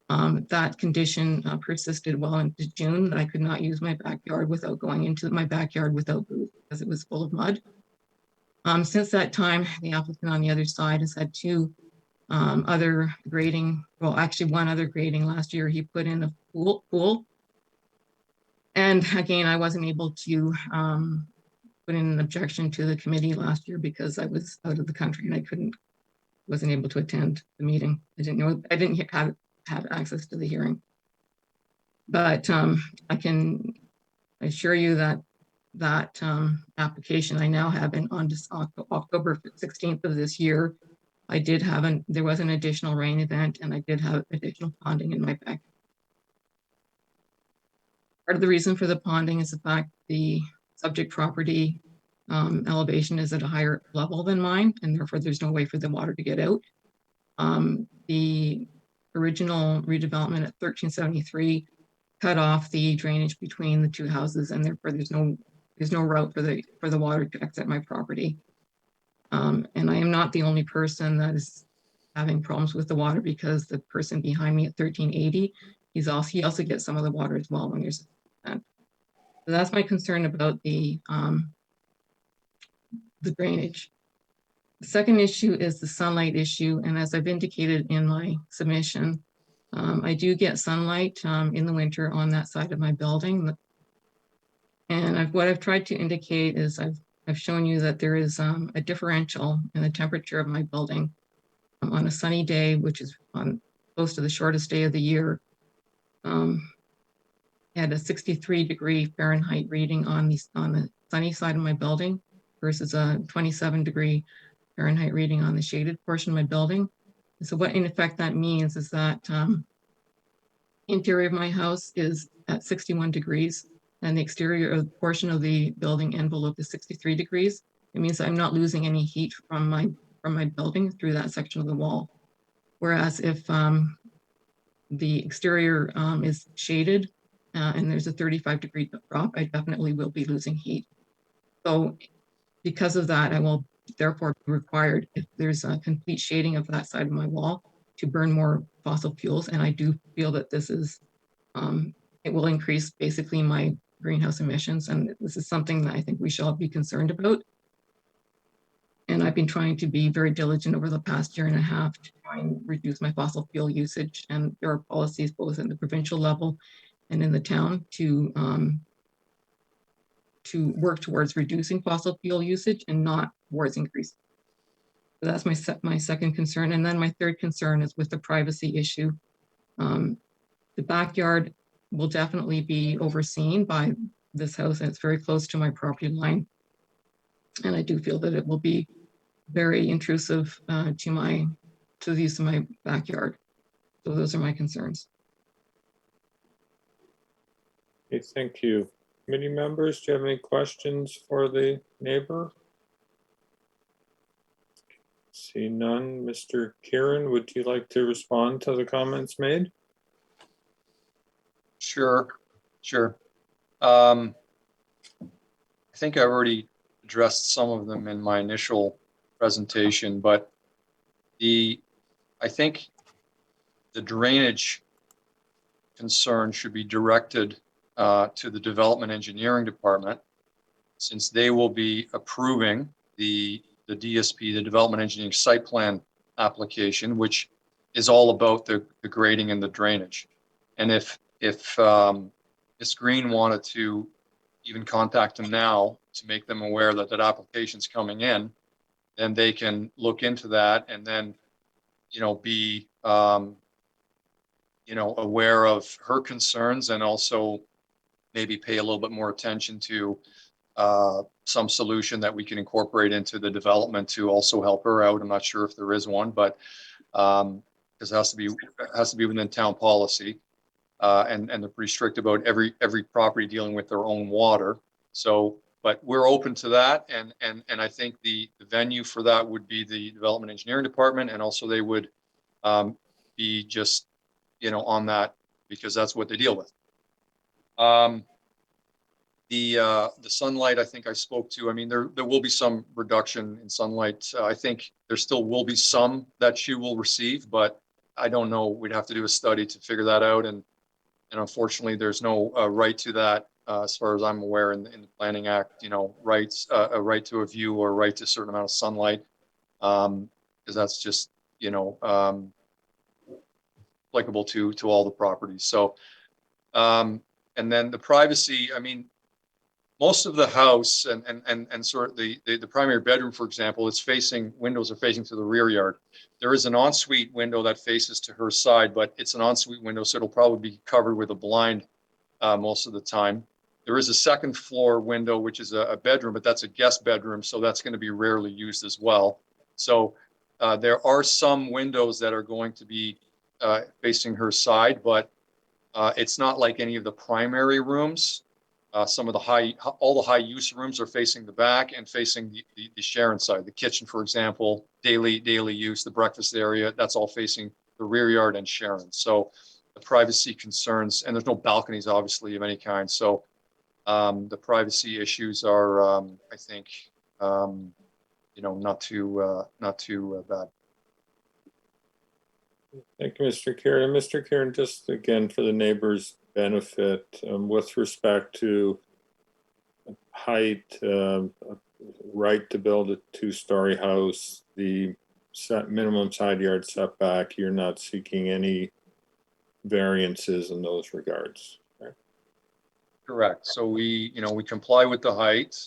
Speaker 11: That condition persisted well into June, that I could not use my backyard without going into my backyard without boots because it was full of mud. Since that time, the applicant on the other side has had two other grading, well, actually one other grading last year. He put in a pool. And again, I wasn't able to put in an objection to the committee last year because I was out of the country and I wasn't able to attend the meeting. I didn't have access to the hearing. But I can assure you that application I now have on October 16th of this year, there was an additional rain event and I did have additional ponding in my backyard. Part of the reason for the ponding is the fact the subject property elevation is at a higher level than mine, and therefore there's no way for the water to get out. The original redevelopment at 1373 cut off the drainage between the two houses, and therefore there's no route for the water to exit my property. And I am not the only person that is having problems with the water, because the person behind me at 1380, he also gets some of the water as well when there's an event. So that's my concern about the drainage. The second issue is the sunlight issue. And as I've indicated in my submission, I do get sunlight in the winter on that side of my building. And what I've tried to indicate is I've shown you that there is a differential in the temperature of my building on a sunny day, which is close to the shortest day of the year. I had a 63-degree Fahrenheit reading on the sunny side of my building versus a 27-degree Fahrenheit reading on the shaded portion of my building. And so what in effect that means is that interior of my house is at 61 degrees and the exterior portion of the building envelope is 63 degrees. It means I'm not losing any heat from my building through that section of the wall. Whereas if the exterior is shaded and there's a 35-degree drop, I definitely will be losing heat. So because of that, I will therefore be required, if there's a complete shading of that side of my wall, to burn more fossil fuels. And I do feel that this is, it will increase basically my greenhouse emissions. And this is something that I think we should all be concerned about. And I've been trying to be very diligent over the past year and a half to try and reduce my fossil fuel usage. And there are policies both at the provincial level and in the town to
Speaker 13: to work towards reducing fossil fuel usage and not towards increasing. So that's my second concern. And then my third concern is with the privacy issue. The backyard will definitely be overseen by this house, and it's very close to my property line. And I do feel that it will be very intrusive to the use of my backyard. So those are my concerns.
Speaker 1: Okay, thank you. Committee members, do you have any questions for the neighbor? See none. Mr. Kieran, would you like to respond to the comments made?
Speaker 10: Sure. I think I already addressed some of them in my initial presentation, but I think the drainage concern should be directed to the development engineering department, since they will be approving the DSP, the development engineering site plan application, which is all about the grading and the drainage. And if Ms. Green wanted to even contact them now to make them aware that that application's coming in, then they can look into that and then, be, aware of her concerns, and also maybe pay a little bit more attention to some solution that we can incorporate into the development to also help her out. I'm not sure if there is one, but because it has to be within town policy. And they're pretty strict about every property dealing with their own water. So, but we're open to that, and I think the venue for that would be the development engineering department, and also they would be just on that, because that's what they deal with. The sunlight, I think I spoke to. I mean, there will be some reduction in sunlight. I think there still will be some that she will receive, but I don't know. We'd have to do a study to figure that out, and unfortunately, there's no right to that, as far as I'm aware, in the Planning Act. Rights, a right to a view or a right to a certain amount of sunlight, because that's just applicable to all the properties. So, and then the privacy. I mean, most of the house and sort of the primary bedroom, for example, windows are facing to the rear yard. There is an ensuite window that faces to her side, but it's an ensuite window, so it'll probably be covered with a blind most of the time. There is a second floor window, which is a bedroom, but that's a guest bedroom, so that's going to be rarely used as well. So there are some windows that are going to be facing her side, but it's not like any of the primary rooms. Some of all the high use rooms are facing the back and facing the Sharon side. The kitchen, for example, daily use, the breakfast area, that's all facing the rear yard and Sharon. So the privacy concerns, and there's no balconies, obviously, of any kind. So the privacy issues are, I think, not too bad.
Speaker 1: Thank you, Mr. Kieran. Mr. Kieran, just again for the neighbors' benefit, with respect to height, right to build a two-story house, the minimum side yard setback, you're not seeking any variances in those regards, right?
Speaker 10: Correct. So we comply with the height.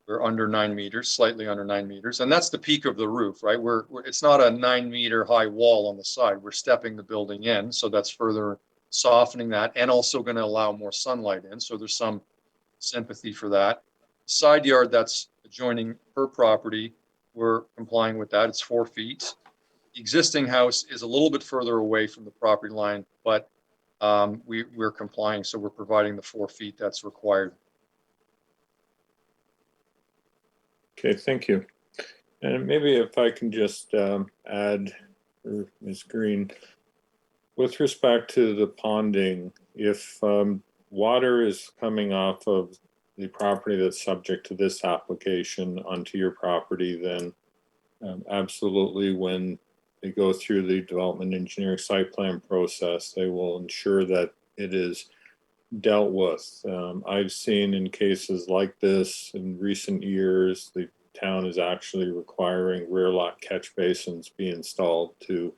Speaker 10: We're under 9 meters, slightly under 9 meters, and that's the peak of the roof, right? It's not a 9-meter high wall on the side. We're stepping the building in, so that's further softening that, and also going to allow more sunlight in. So there's some sympathy for that. Side yard that's adjoining her property, we're complying with that. It's 4 feet. The existing house is a little bit further away from the property line, but we're complying, so we're providing the 4 feet that's required.
Speaker 1: Okay, thank you. And maybe if I can just add, Ms. Green, with respect to the ponding, if water is coming off of the property that's subject to this application onto your property, then absolutely, when they go through the development engineering site plan process, they will ensure that it is dealt with. I've seen in cases like this in recent years, the town is actually requiring rear lot catch basins be installed to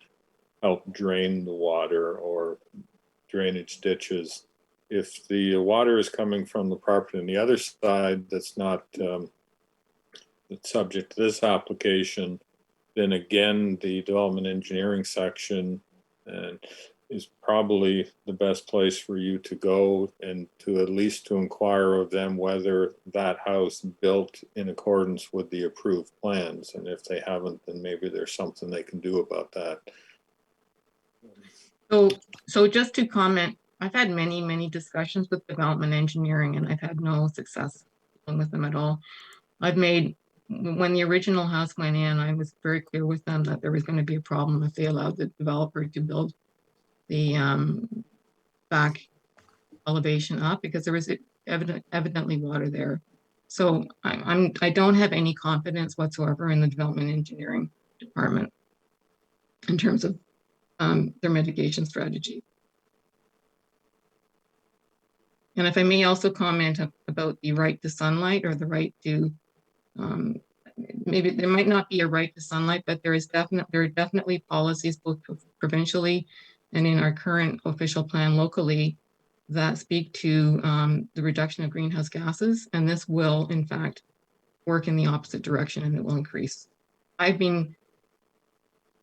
Speaker 1: help drain the water, or drainage ditches if the water is coming from the property on the other side that's not that's subject to this application, then again, the development engineering section is probably the best place for you to go and to at least to inquire of them whether that house built in accordance with the approved plans. And if they haven't, then maybe there's something they can do about that.
Speaker 13: So just to comment, I've had many discussions with development engineering, and I've had no success with them at all. When the original house went in, I was very clear with them that there was going to be a problem if they allowed the developer to build the back elevation up, because there was evidently water there. So I don't have any confidence whatsoever in the development engineering department in terms of their mitigation strategy. And if I may also comment about the right to sunlight, or the right to, maybe there might not be a right to sunlight, but there are definitely policies both provincially and in our current official plan locally that speak to the reduction of greenhouse gases. And this will in fact work in the opposite direction, and it will increase. I've been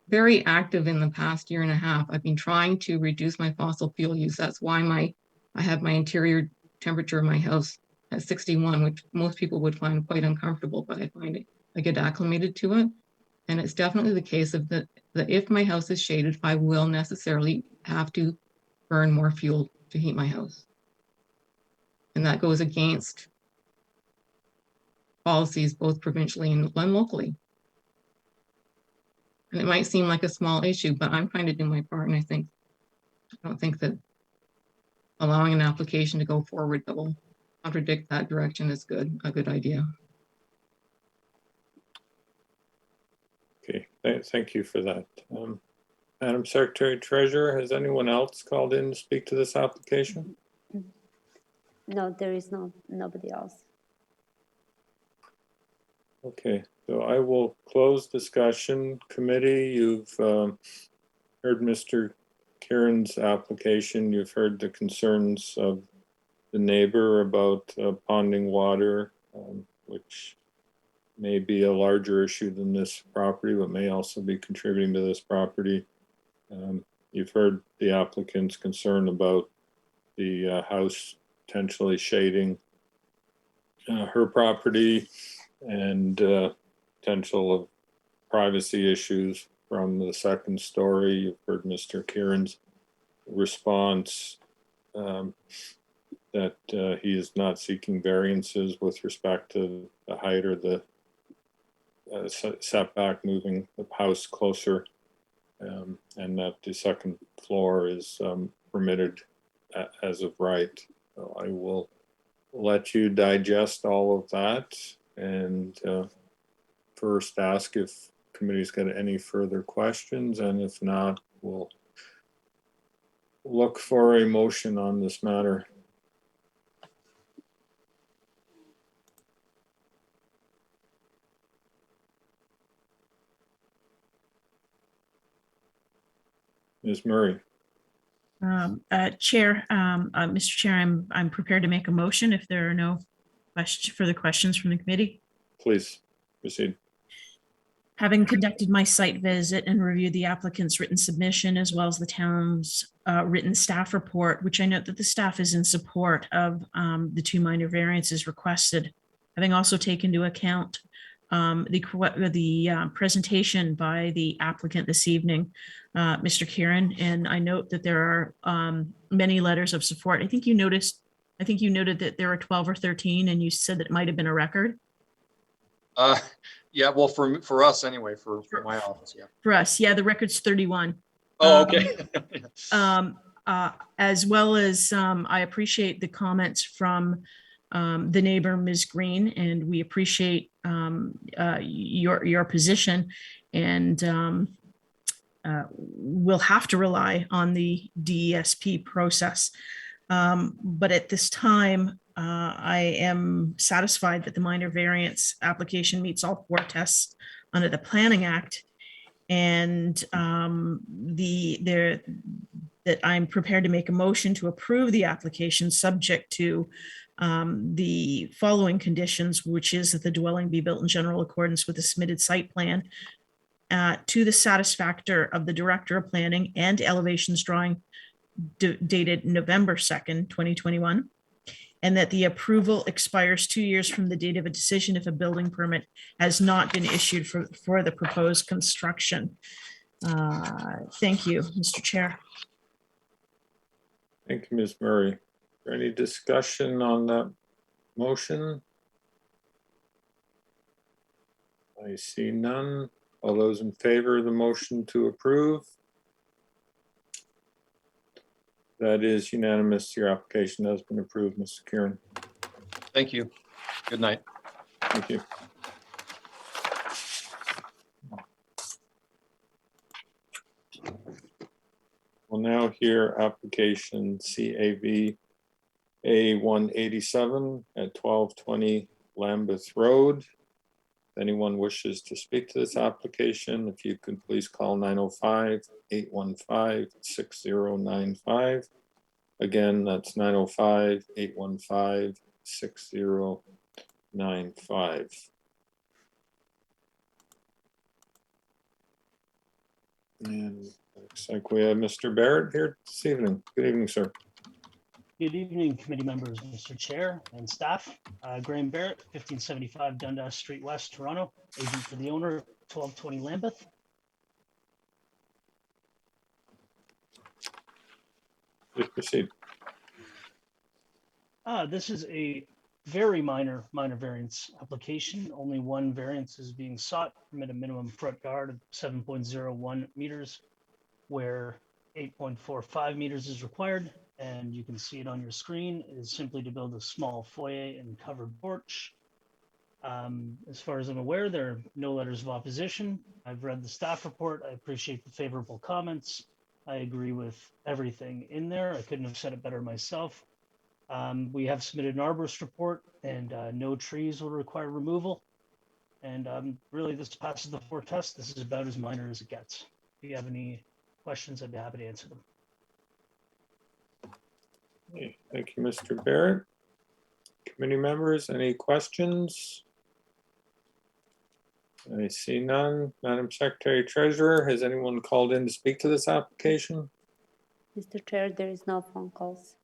Speaker 13: very active in the past year and a half. I've been trying to reduce my fossil fuel use. That's why I have my interior temperature of my house at 61, which most people would find quite uncomfortable, but I find it, I get acclimated to it. And it's definitely the case of that if my house is shaded, I will necessarily have to burn more fuel to heat my house. And that goes against policies both provincially and locally. And it might seem like a small issue, but I'm trying to do my part, and I don't think that allowing an application to go forward that will contradict that direction is a good idea.
Speaker 1: Okay, thank you for that. Madam Secretary Treasurer, has anyone else called in to speak to this application?
Speaker 2: No, there is nobody else.
Speaker 1: Okay, so I will close discussion. Committee, you've heard Mr. Kieran's application. You've heard the concerns of the neighbor about ponding water, which may be a larger issue than this property, but may also be contributing to this property. You've heard the applicant's concern about the house potentially shading her property, and potential of privacy issues from the second story. You've heard Mr. Kieran's response that he is not seeking variances with respect to the height or the setback, moving the house closer, and that the second floor is permitted as of right. So I will let you digest all of that, and first ask if committee's got any further questions, and if not, we'll look for a motion on this matter. Ms. Murray.
Speaker 6: Chair, Mr. Chair, I'm prepared to make a motion if there are no further questions from the committee.
Speaker 1: Please proceed.
Speaker 6: Having conducted my site visit and reviewed the applicant's written submission as well as the town's written staff report, which I note that the staff is in support of the 2 minor variances requested. Having also taken into account the presentation by the applicant this evening, Mr. Kieran, and I note that there are many letters of support. I think you noted that there were 12 or 13, and you said that it might have been a record.
Speaker 10: Yeah, well, for us anyway, for my office, yeah.
Speaker 6: For us, yeah, the record's 31.
Speaker 10: Oh, okay.
Speaker 6: As well as I appreciate the comments from the neighbor, Ms. Green, and we appreciate your position, and we'll have to rely on the DESP process. But at this time, I am satisfied that the minor variance application meets all 4 tests under the Planning Act, and the that I'm prepared to make a motion to approve the application subject to the following conditions, which is that the dwelling be built in general accordance with the submitted site plan to the satisfaction of the Director of Planning and elevations drawing dated November 2nd, 2021, and that the approval expires 2 years from the date of a decision if a building permit has not been issued for the proposed construction. Thank you, Mr. Chair.
Speaker 1: Thank you, Ms. Murray. Is there any discussion on that motion? I see none. All those in favor of the motion to approve? That is unanimous. Your application has been approved, Mr. Kieran.
Speaker 10: Thank you. Good night.
Speaker 1: Thank you. We'll now hear application CAV A187 at 1220 Lambeth Road. If anyone wishes to speak to this application, if you could please call 905-815-6095. Again, that's 905-815-6095. And looks like we have Mr. Barrett here this evening. Good evening, sir.
Speaker 14: Good evening, committee members, Mr. Chair and staff. Graham Barrett, 1575 Dundas Street West, Toronto, agent for the owner, 1220 Lambeth.
Speaker 1: Please proceed.
Speaker 14: This is a very minor variance application. Only one variance is being sought, permit a minimum front yard of 7.01 meters, where 8.45 meters is required. And you can see it on your screen. It is simply to build a small foyer and covered porch. As far as I'm aware, there are no letters of opposition. I've read the staff report. I appreciate the favorable comments. I agree with everything in there. I couldn't have said it better myself. We have submitted an arborist report, and no trees will require removal. And really, this passes the floor test. This is about as minor as it gets. If you have any questions, I'd be happy to answer them.
Speaker 1: Okay, thank you, Mr. Barrett. Committee members, any questions? I see none. Madam Secretary Treasurer, has anyone called in to speak to this application?
Speaker 2: Mr. Chair, there is no phone calls.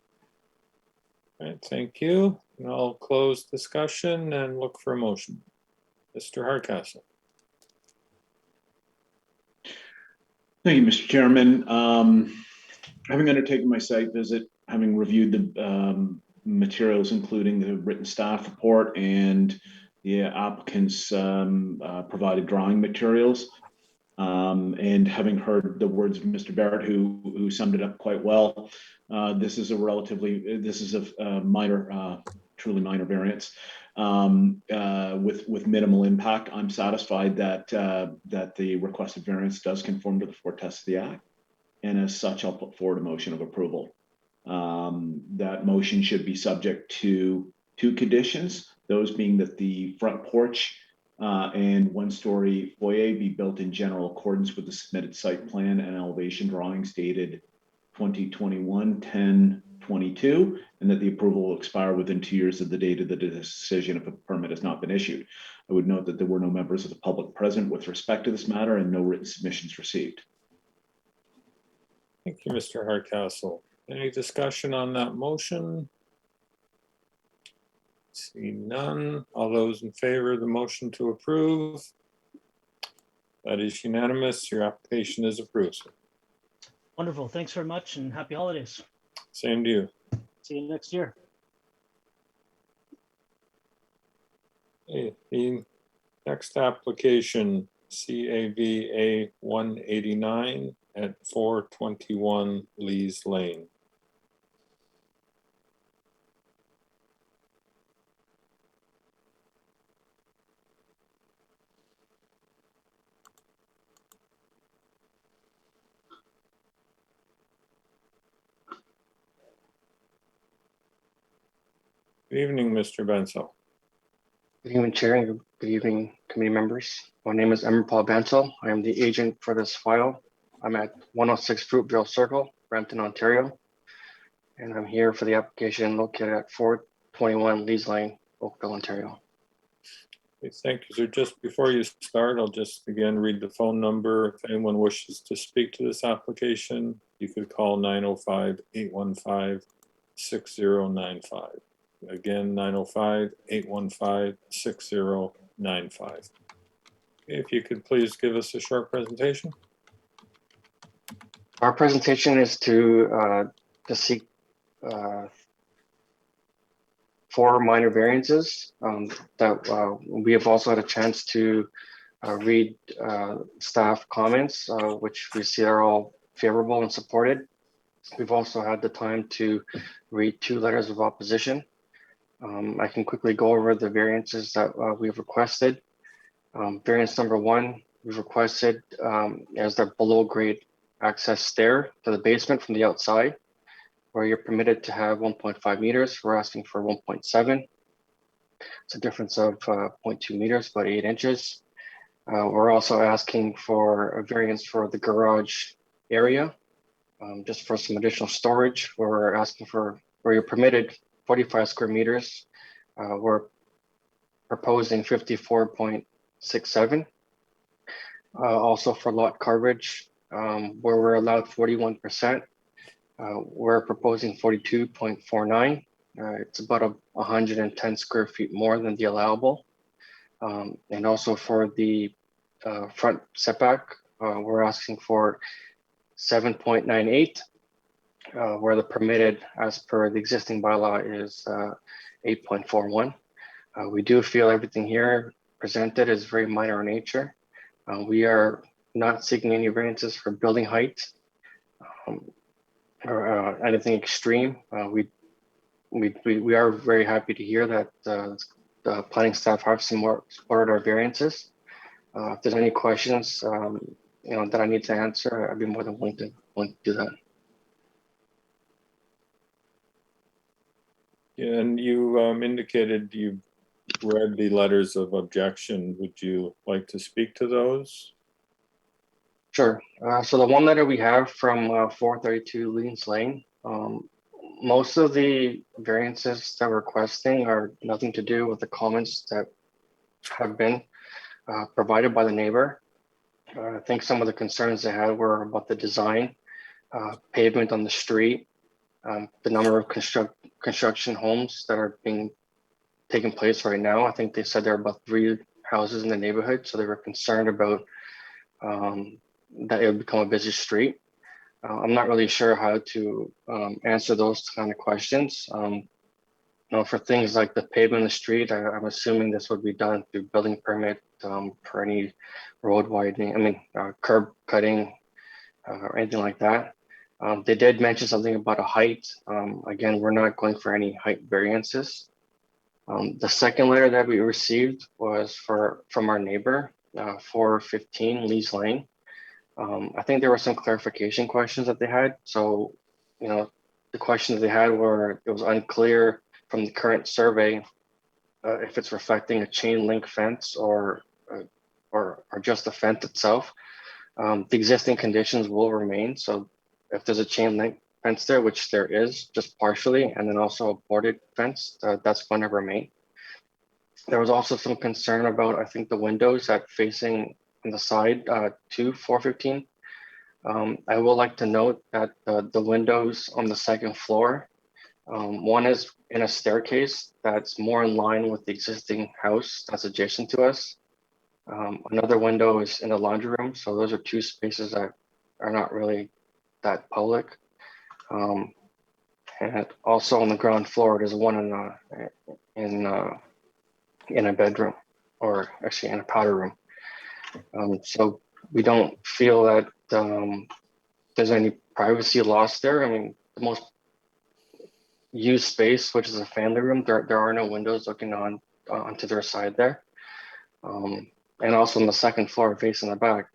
Speaker 1: All right, thank you. And I'll close discussion and look for a motion. Mr. Hardcastle.
Speaker 7: Thank you, Mr. Chairman. Having undertaken my site visit, having reviewed the materials, including the written staff report and the applicant's provided drawing materials, and having heard the words of Mr. Barrett, who summed it up quite well, this is a minor, truly minor variance with minimal impact. I'm satisfied that the requested variance does conform to the four tests of the Act, and as such, I'll put forward a motion of approval. That motion should be subject to two conditions, those being that the front porch and one-story foyer be built in general accordance with the submitted site plan and elevation drawings dated 2021-10-22, and that the approval will expire within 2 years of the date of the decision if a permit has not been issued. I would note that there were no members of the public present with respect to this matter and no written submissions received.
Speaker 1: Thank you, Mr. Hardcastle. Any discussion on that motion? See none. All those in favor of the motion to approve? That is unanimous. Your application is approved, sir.
Speaker 14: Wonderful. Thanks very much and happy holidays.
Speaker 1: Same to you.
Speaker 14: See you next year.
Speaker 1: Okay, the next application, CAVA 189 at 421 Lees Lane. Good evening, Mr. Bensel.
Speaker 15: Good evening, Chair, and good evening, committee members. My name is Paul Bensel. I am the agent for this file. I'm at 106 Fruitvale Circle, Brampton, Ontario. And I'm here for the application located at 421 Lees Lane, Oakville, Ontario.
Speaker 1: Okay, thank you. So just before you start, I'll just again read the phone number. If anyone wishes to speak to this application, you could call 905-815-6095. Again, 905-815-6095. If you could please give us a short presentation.
Speaker 15: Our presentation is to seek 4 minor variances that we have also had a chance to read staff comments, which we see are all favorable and supported. We've also had the time to read 2 letters of opposition. I can quickly go over the variances that we've requested. Variance number 1, we've requested as the below grade access stair to the basement from the outside, where you're permitted to have 1.5 meters. We're asking for 1.7. It's a difference of 0.2 meters, about 8 inches. We're also asking for a variance for the garage area, just for some additional storage. We're asking for, where you're permitted 45 square meters. We're proposing 54.67. Also for lot coverage, where we're allowed 41%, we're proposing 42.49. It's about 110 square feet more than the allowable. And also for the front setback, we're asking for 7.98, where the permitted as per the existing bylaw is 8.41. We do feel everything here presented is very minor in nature. We are not seeking any variances for building height or anything extreme. We are very happy to hear that the planning staff have supported our variances. If there's any questions, that I need to answer, I'd be more than willing to do that.
Speaker 1: Yeah, and you indicated you read the letters of objection. Would you like to speak to those?
Speaker 15: Sure. So the one letter we have from 432 Lees Lane, most of the variances that we're requesting are nothing to do with the comments that have been provided by the neighbor. I think some of the concerns they had were about the design, pavement on the street, the number of construction homes that are taking place right now. I think they said there are about 3 houses in the neighborhood, so they were concerned about that it would become a busy street. I'm not really sure how to answer those kind of questions. For things like the pavement in the street, I'm assuming this would be done through building permit for any road widening, curb cutting or anything like that. They did mention something about a height. Again, we're not going for any height variances. The second letter that we received was from our neighbor, 415 Lees Lane. I think there were some clarification questions that they had. So, the questions they had were, it was unclear from the current survey if it's reflecting a chain link fence or just the fence itself. The existing conditions will remain. So if there's a chain link fence there, which there is, just partially, and then also a boarded fence, that's going to remain. There was also some concern about, I think, the windows that facing on the side to 415. I would like to note that the windows on the second floor, one is in a staircase that's more in line with the existing house that's adjacent to us. Another window is in the laundry room. So those are 2 spaces that are not really that public. And also on the ground floor, there's one in a bedroom, or actually in a powder room. So we don't feel that there's any privacy lost there. The most used space, which is a family room, there are no windows looking onto their side there. And also on the second floor facing the back,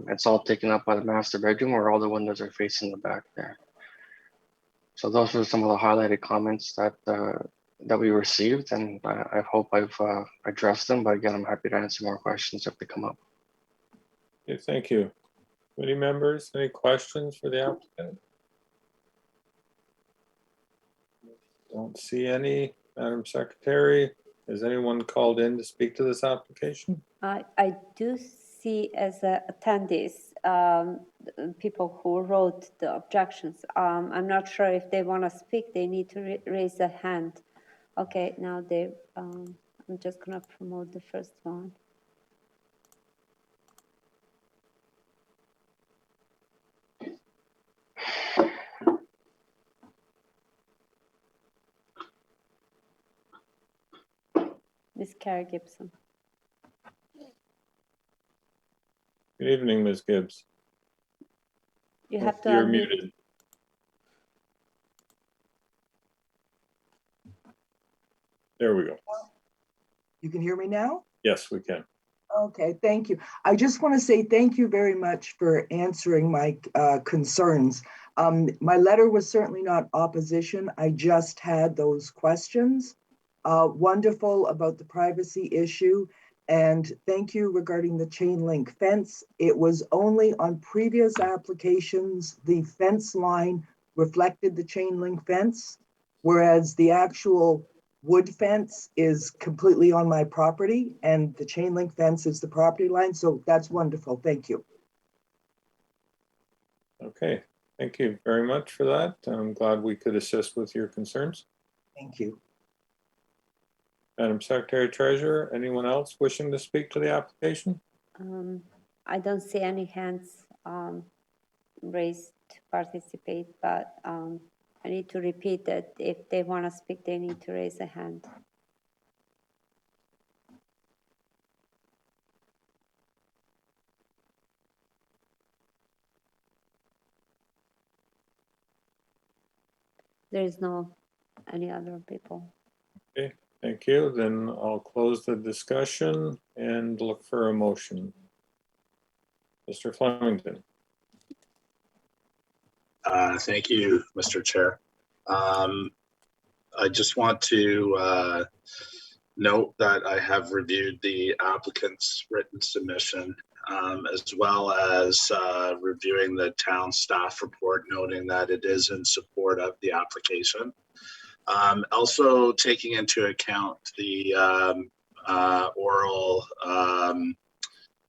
Speaker 15: it's all taken up by the master bedroom where all the windows are facing the back there. So those are some of the highlighted comments that we received, and I hope I've addressed them, but again, I'm happy to answer more questions if they come up.
Speaker 1: Okay, thank you. Any members, any questions for the applicant? Don't see any. Madam Secretary, is anyone called in to speak to this application?
Speaker 2: I do see as attendees, people who wrote the objections. I'm not sure if they want to speak, they need to raise a hand. Okay, now I'm just gonna promote the first one. Miss Carrie Gibson.
Speaker 1: Good evening, Ms. Gibbs.
Speaker 2: You have to
Speaker 1: You're
Speaker 2: unmute.
Speaker 1: muted. There we go.
Speaker 16: You can hear me now?
Speaker 1: Yes, we can.
Speaker 16: Okay, thank you. I just want to say thank you very much for answering my concerns. My letter was certainly not opposition. I just had those questions. Wonderful about the privacy issue. And thank you regarding the chain link fence. It was only on previous applications, the fence line reflected the chain link fence, whereas the actual wood fence is completely on my property and the chain link fence is the property line. So that's wonderful. Thank you.
Speaker 1: Okay, thank you very much for that. I'm glad we could assist with your concerns.
Speaker 16: Thank you.
Speaker 1: Madam Secretary Treasurer, anyone else wishing to speak to the application?
Speaker 2: I don't see any hands raised to participate, but I need to repeat that if they want to speak, they need to raise a hand. There is no any other people.
Speaker 1: Okay, thank you. Then I'll close the discussion and look for a motion. Mr. Flemington.
Speaker 12: Thank you, Mr. Chair. I just want to note that I have reviewed the applicant's written submission, as well as reviewing the town staff report, noting that it is in support of the application. Also taking into account the oral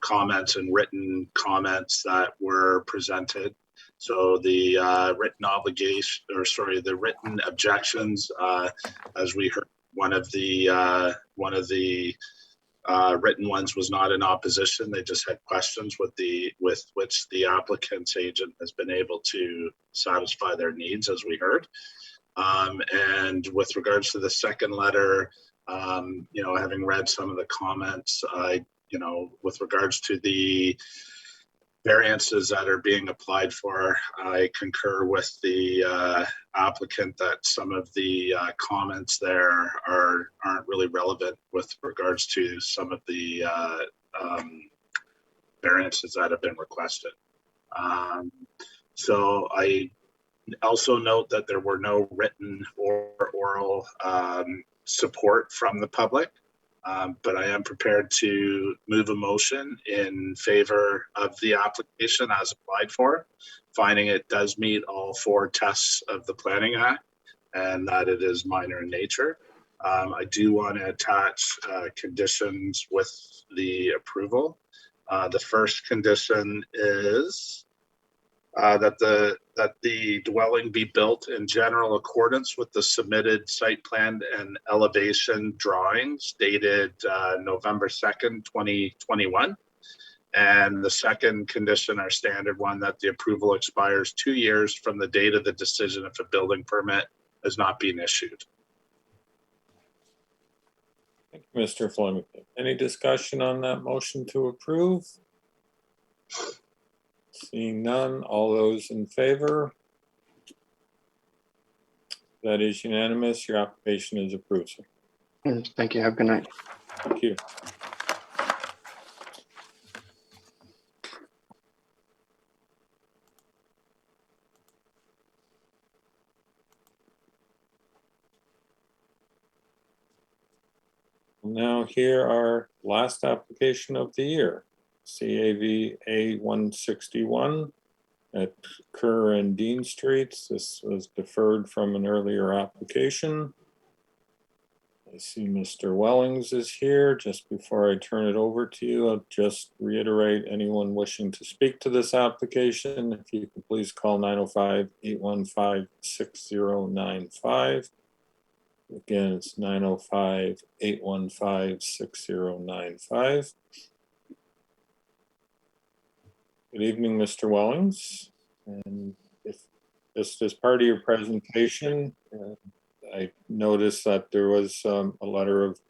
Speaker 12: comments and written comments that were presented. So the written obligation, or sorry, the written objections, as we heard, one of the written ones was not in opposition. They just had questions with which the applicant's agent has been able to satisfy their needs, as we heard. And with regards to the second letter, having read some of the comments, with regards to the variances that are being applied for, I concur with the applicant that some of the comments there aren't really relevant with regards to some of the variances that have been requested. So I also note that there were no written or oral support from the public. But I am prepared to move a motion in favor of the application as applied for, finding it does meet all 4 tests of the Planning Act and that it is minor in nature. I do want to attach conditions with the approval. The first condition is that the dwelling be built in general accordance with the submitted site plan and elevation drawings dated November 2nd, 2021. And the second condition, our standard one, that the approval expires 2 years from the date of the decision if a building permit has not been issued.
Speaker 1: Thank you, Mr. Flemington. Any discussion on that motion to approve? Seeing none, all those in favor? That is unanimous. Your application is approved, sir.
Speaker 15: Thank you. Have a good night.
Speaker 1: Thank you. Now here our last application of the year, CAV A161, at Kerr and Dean Streets. This was deferred from an earlier application. I see Mr. Wellings is here. Just before I turn it over to you, I'll just reiterate anyone wishing to speak to this application. If you could please call 905-815-6095. Again, it's 905-815-6095. Good evening, Mr. Wellings. And if just as part of your presentation, I noticed that there was a letter of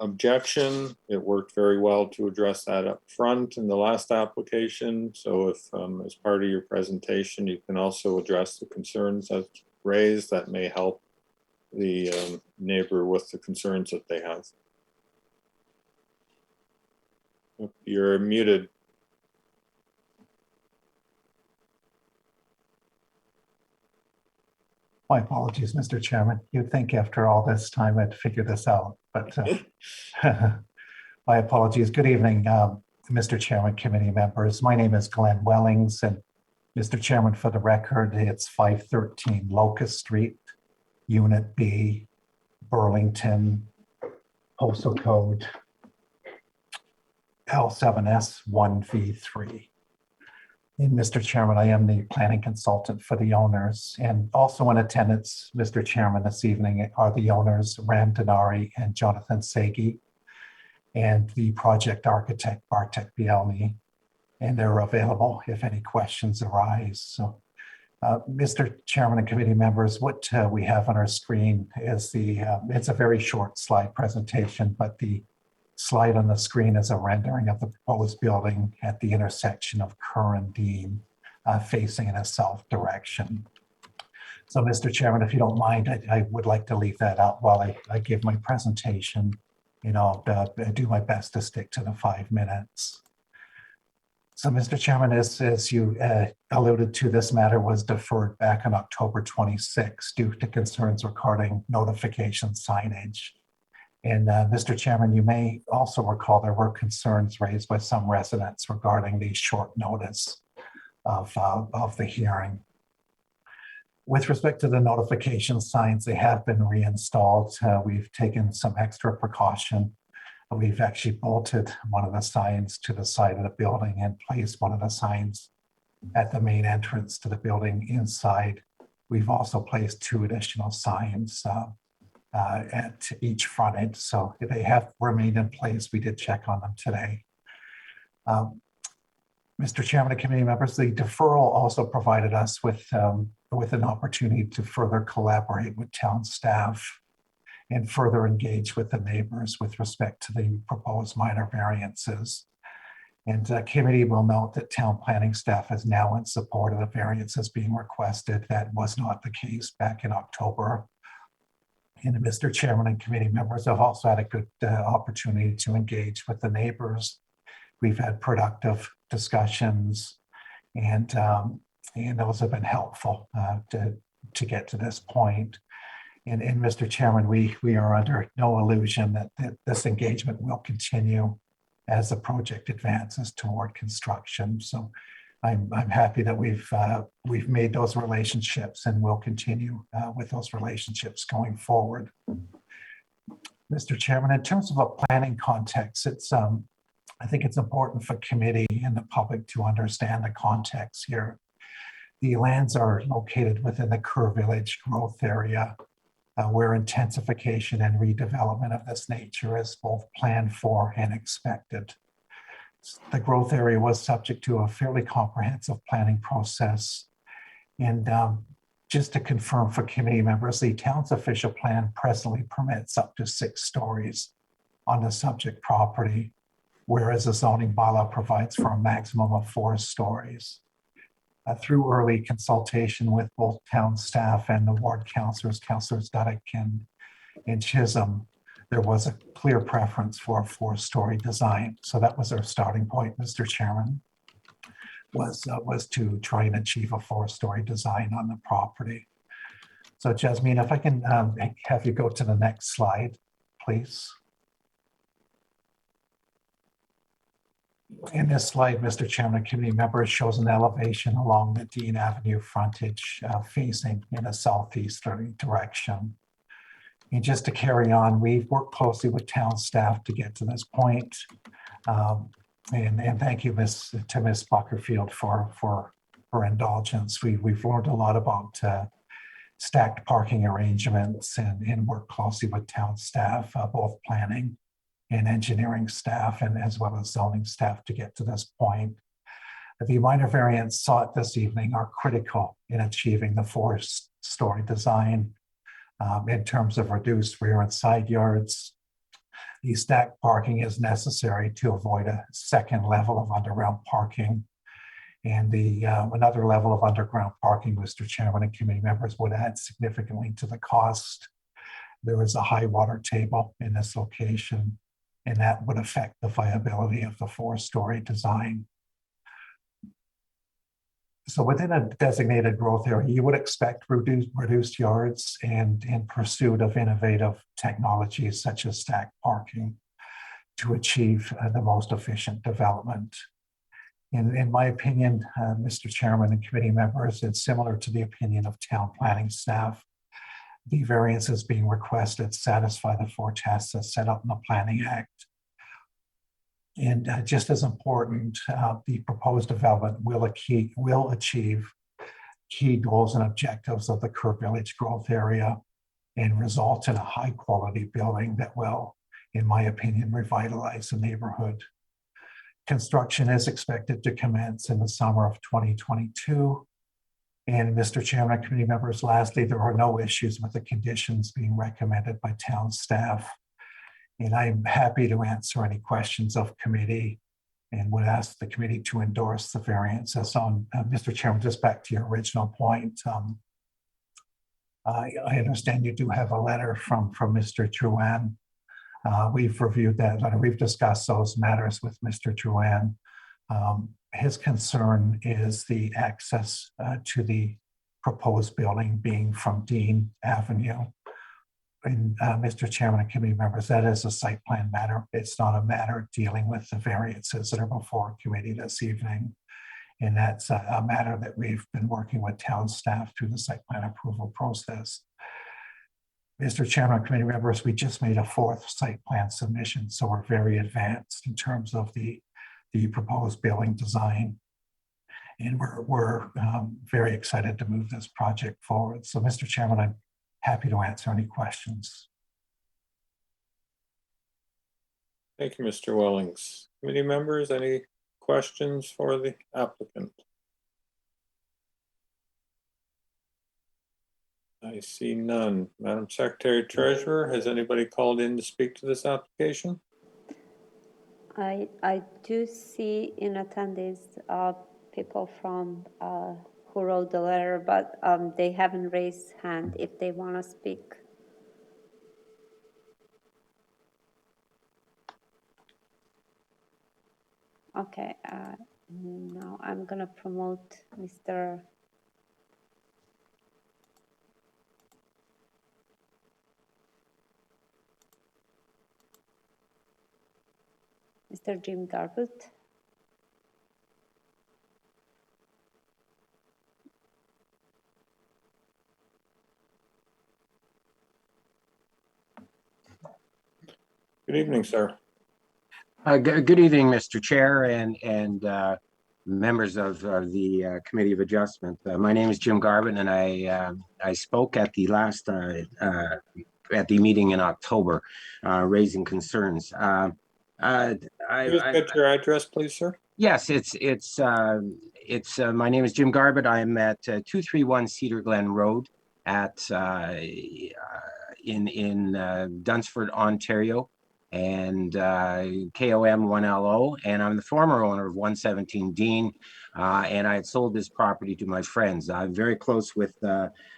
Speaker 1: objection. It worked very well to address that up front in the last application. So if as part of your presentation, you can also address the concerns that's raised, that may help the neighbor with the concerns that they have. You're muted.
Speaker 17: My apologies, Mr. Chairman. You'd think after all this time I'd figure this out, but my apologies. Good evening, Mr. Chairman, committee members. My name is Glenn Wellings, and Mr. Chairman, for the record, it's 513 Locust Street, Unit B, Burlington, postal code L7S1V3. And Mr. Chairman, I am the planning consultant for the owners, and also in attendance, Mr. Chairman, this evening are the owners, Ram Denari and Jonathan Sagi, and the project architect, Bartek Bielny, and they're available if any questions arise. So, Mr. Chairman and committee members, what we have on our screen is it's a very short slide presentation, but the slide on the screen is a rendering of the proposed building at the intersection of Kerr and Dean, facing in a south direction. So, Mr. Chairman, if you don't mind, I would like to leave that up while I give my presentation. You know, do my best to stick to the 5 minutes. So, Mr. Chairman, as you alluded to, this matter was deferred back on October 26 due to concerns regarding notification signage. And Mr. Chairman, you may also recall there were concerns raised by some residents regarding the short notice of the hearing. With respect to the notification signs, they have been reinstalled. We've taken some extra precaution. We've actually bolted one of the signs to the side of the building and placed one of the signs at the main entrance to the building inside. We've also placed 2 additional signs at each front end. So they have remained in place. We did check on them today. Mr. Chairman and committee members, the deferral also provided us with an opportunity to further collaborate with town staff and further engage with the neighbors with respect to the proposed minor variances. And the committee will note that town planning staff is now in support of the variances being requested. That was not the case back in October. And Mr. Chairman and committee members have also had a good opportunity to engage with the neighbors. We've had productive discussions, and those have been helpful to get to this point. And Mr. Chairman, we are under no illusion that this engagement will continue as the project advances toward construction. So I'm happy that we've made those relationships and will continue with those relationships going forward. Mr. Chairman, in terms of a planning context, I think it's important for committee and the public to understand the context here. The lands are located within the Kerr Village growth area, where intensification and redevelopment of this nature is both planned for and expected. The growth area was subject to a fairly comprehensive planning process. And just to confirm for committee members, the town's official plan presently permits up to 6 stories on the subject property, whereas the zoning bylaw provides for a maximum of 4 stories. Through early consultation with both town staff and the ward councilors, Councilors Duddick and Chisholm, there was a clear preference for a 4-story design. So that was our starting point, Mr. Chairman, was to try and achieve a 4-story design on the property. So Jasmine, if I can have you go to the next slide, please. In this slide, Mr. Chairman, committee members, shows an elevation along the Dean Avenue frontage facing in a southeasterly direction. And just to carry on, we've worked closely with town staff to get to this point. And thank you, Ms. Buckerfield, for her indulgence. We've learned a lot about stacked parking arrangements and work closely with town staff, both planning and engineering staff, and as well as zoning staff to get to this point. The minor variants sought this evening are critical in achieving the four-story design in terms of reduced rear and side yards. The stacked parking is necessary to avoid a second level of underground parking. And another level of underground parking, Mr. Chairman and committee members, would add significantly to the cost. There is a high water table in this location, and that would affect the viability of the four-story design. So within a designated growth area, you would expect reduced yards and in pursuit of innovative technologies such as stacked parking to achieve the most efficient development. In my opinion, Mr. Chairman and committee members, it's similar to the opinion of town planning staff. The variances being requested satisfy the four tests as set up in the Planning Act. And just as important, the proposed development will achieve key goals and objectives of the Kerr Village growth area and result in a high quality building that will, in my opinion, revitalize the neighborhood. Construction is expected to commence in the summer of 2022. And Mr. Chairman, committee members, lastly, there are no issues with the conditions being recommended by town staff. And I'm happy to answer any questions of committee and would ask the committee to endorse the variances. On Mr. Chairman, just back to your original point. I understand you do have a letter from Mr. Drouin. We've reviewed that letter. We've discussed those matters with Mr. Drouin. His concern is the access to the proposed building being from Dean Avenue. And Mr. Chairman and committee members, that is a site plan matter. It's not a matter dealing with the variances that are before committee this evening. And that's a matter that we've been working with town staff through the site plan approval process. Mr. Chairman and committee members, we just made a fourth site plan submission, so we're very advanced in terms of the proposed building design. And we're very excited to move this project forward. So Mr. Chairman, I'm happy to answer any questions.
Speaker 1: Thank you, Mr. Wellings. Committee members, any questions for the applicant? I see none. Madam Secretary Treasurer, has anybody called in to speak to this application?
Speaker 2: I do see in attendees people from who wrote the letter, but they haven't raised hand if they want to speak. Okay, now I'm gonna promote Mr. Jim Garbutt.
Speaker 1: Good evening, sir.
Speaker 18: Good evening, Mr. Chair and members of the Committee of Adjustment. My name is Jim Garbutt, and I spoke at the last at the meeting in October, raising concerns.
Speaker 1: Just get your address, please, sir.
Speaker 18: Yes, it's my name is Jim Garbutt. I'm at 231 Cedar Glen Road at in Dunsford, Ontario, and KOM 1LO, and I'm the former owner of 117 Dean, and I had sold this property to my friends. I'm very close with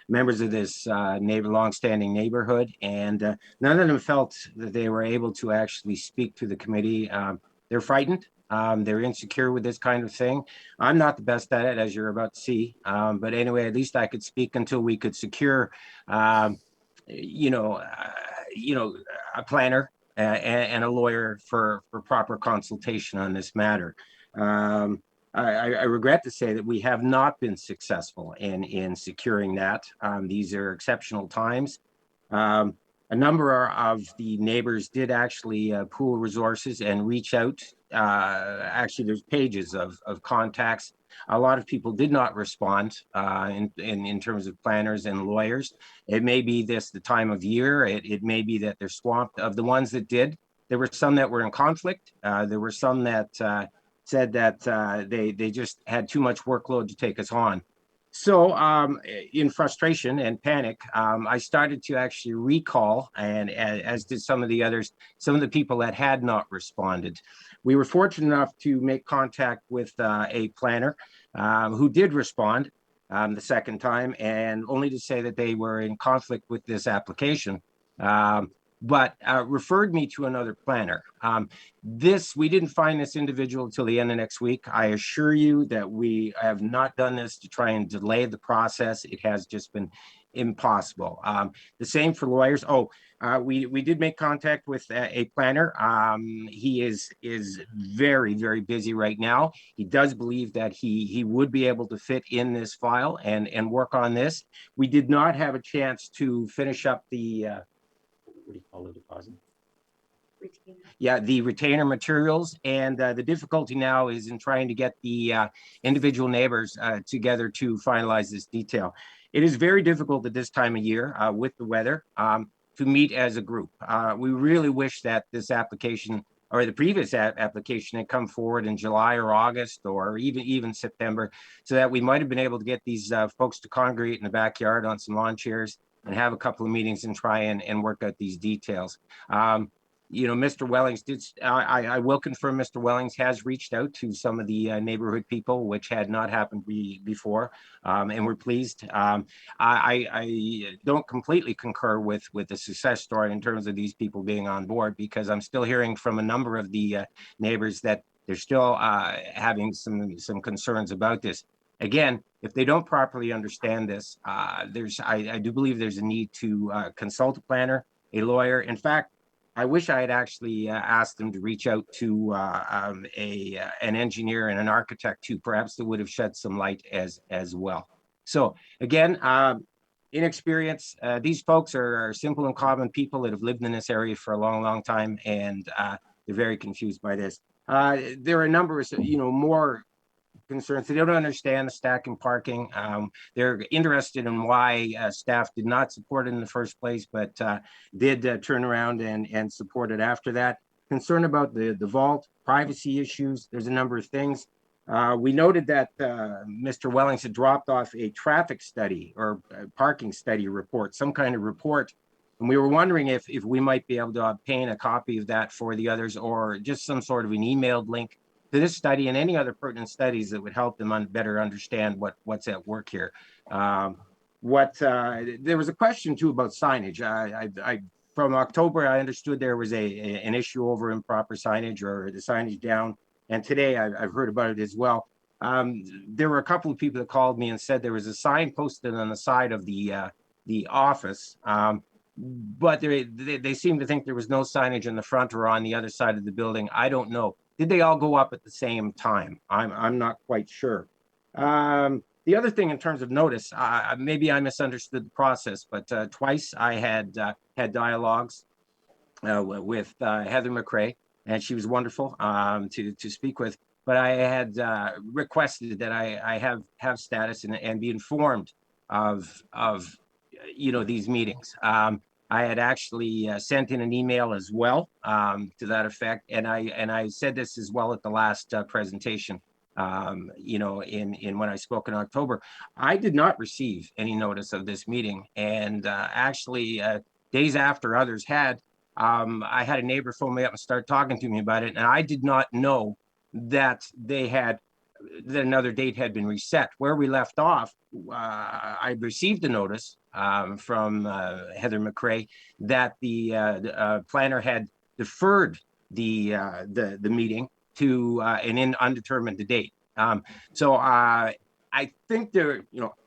Speaker 18: members of this long-standing neighborhood, and none of them felt that they were able to actually speak to the committee. They're frightened. They're insecure with this kind of thing. I'm not the best at it, as you're about to see, but anyway, at least I could speak until we could secure, a planner and a lawyer for proper consultation on this matter. I regret to say that we have not been successful in securing that. These are exceptional times. A number of the neighbors did actually pool resources and reach out. Actually, there's pages of contacts. A lot of people did not respond in terms of planners and lawyers. It may be the time of year. It may be that they're swamped. Of the ones that did, there were some that were in conflict. There were some that said that they just had too much workload to take us on. So in frustration and panic, I started to actually recall, and as did some of the others, some of the people that had not responded. We were fortunate enough to make contact with a planner who did respond the second time, and only to say that they were in conflict with this application. But referred me to another planner. We didn't find this individual until the end of next week. I assure you that we have not done this to try and delay the process. It has just been impossible. The same for lawyers. We did make contact with a planner. He is very, very busy right now. He does believe that he would be able to fit in this file and work on this. We did not have a chance to finish up the what do you call the deposit? Yeah, the retainer materials, and the difficulty now is in trying to get the individual neighbors together to finalize this detail. It is very difficult at this time of year with the weather to meet as a group. We really wish that this application or the previous application had come forward in July or August or even September, so that we might have been able to get these folks to congregate in the backyard on some lawn chairs and have a couple of meetings and try and work out these details. Mr. Wellings did, I will confirm Mr. Wellings has reached out to some of the neighborhood people, which had not happened before, and we're pleased. I don't completely concur with the success story in terms of these people being on board, because I'm still hearing from a number of the neighbors that they're still having some concerns about this. Again, if they don't properly understand this, I do believe there's a need to consult a planner, a lawyer. In fact, I wish I had actually asked them to reach out to an engineer and an architect too. Perhaps that would have shed some light as well. So again, inexperience. These folks are simple and common people that have lived in this area for a long, long time, and they're very confused by this. There are a number of more concerns. They don't understand the stacking parking. They're interested in why staff did not support it in the first place, but did turn around and support it after that. Concern about the vault, privacy issues. There's a number of things. We noted that Mr. Wellings had dropped off a traffic study or parking study report, some kind of report. And we were wondering if we might be able to obtain a copy of that for the others, or just some sort of an emailed link to this study and any other pertinent studies that would help them better understand what's at work here. There was a question too about signage. From October, I understood there was an issue over improper signage or the signage down. And today I've heard about it as well. There were a couple of people that called me and said there was a sign posted on the side of the office, but they seem to think there was no signage in the front or on the other side of the building. I don't know. Did they all go up at the same time? I'm not quite sure. The other thing in terms of notice, maybe I misunderstood the process, but twice I had dialogues with Heather McRae, and she was wonderful to speak with. But I had requested that I have status and be informed of these meetings. I had actually sent in an email as well to that effect, and I said this as well at the last presentation. In when I spoke in October, I did not receive any notice of this meeting, and actually days after others had, I had a neighbor phone me up and start talking to me about it, and I did not know that that another date had been reset. Where we left off, I received a notice from Heather McRae that the planner had deferred the meeting to an undetermined date. So I think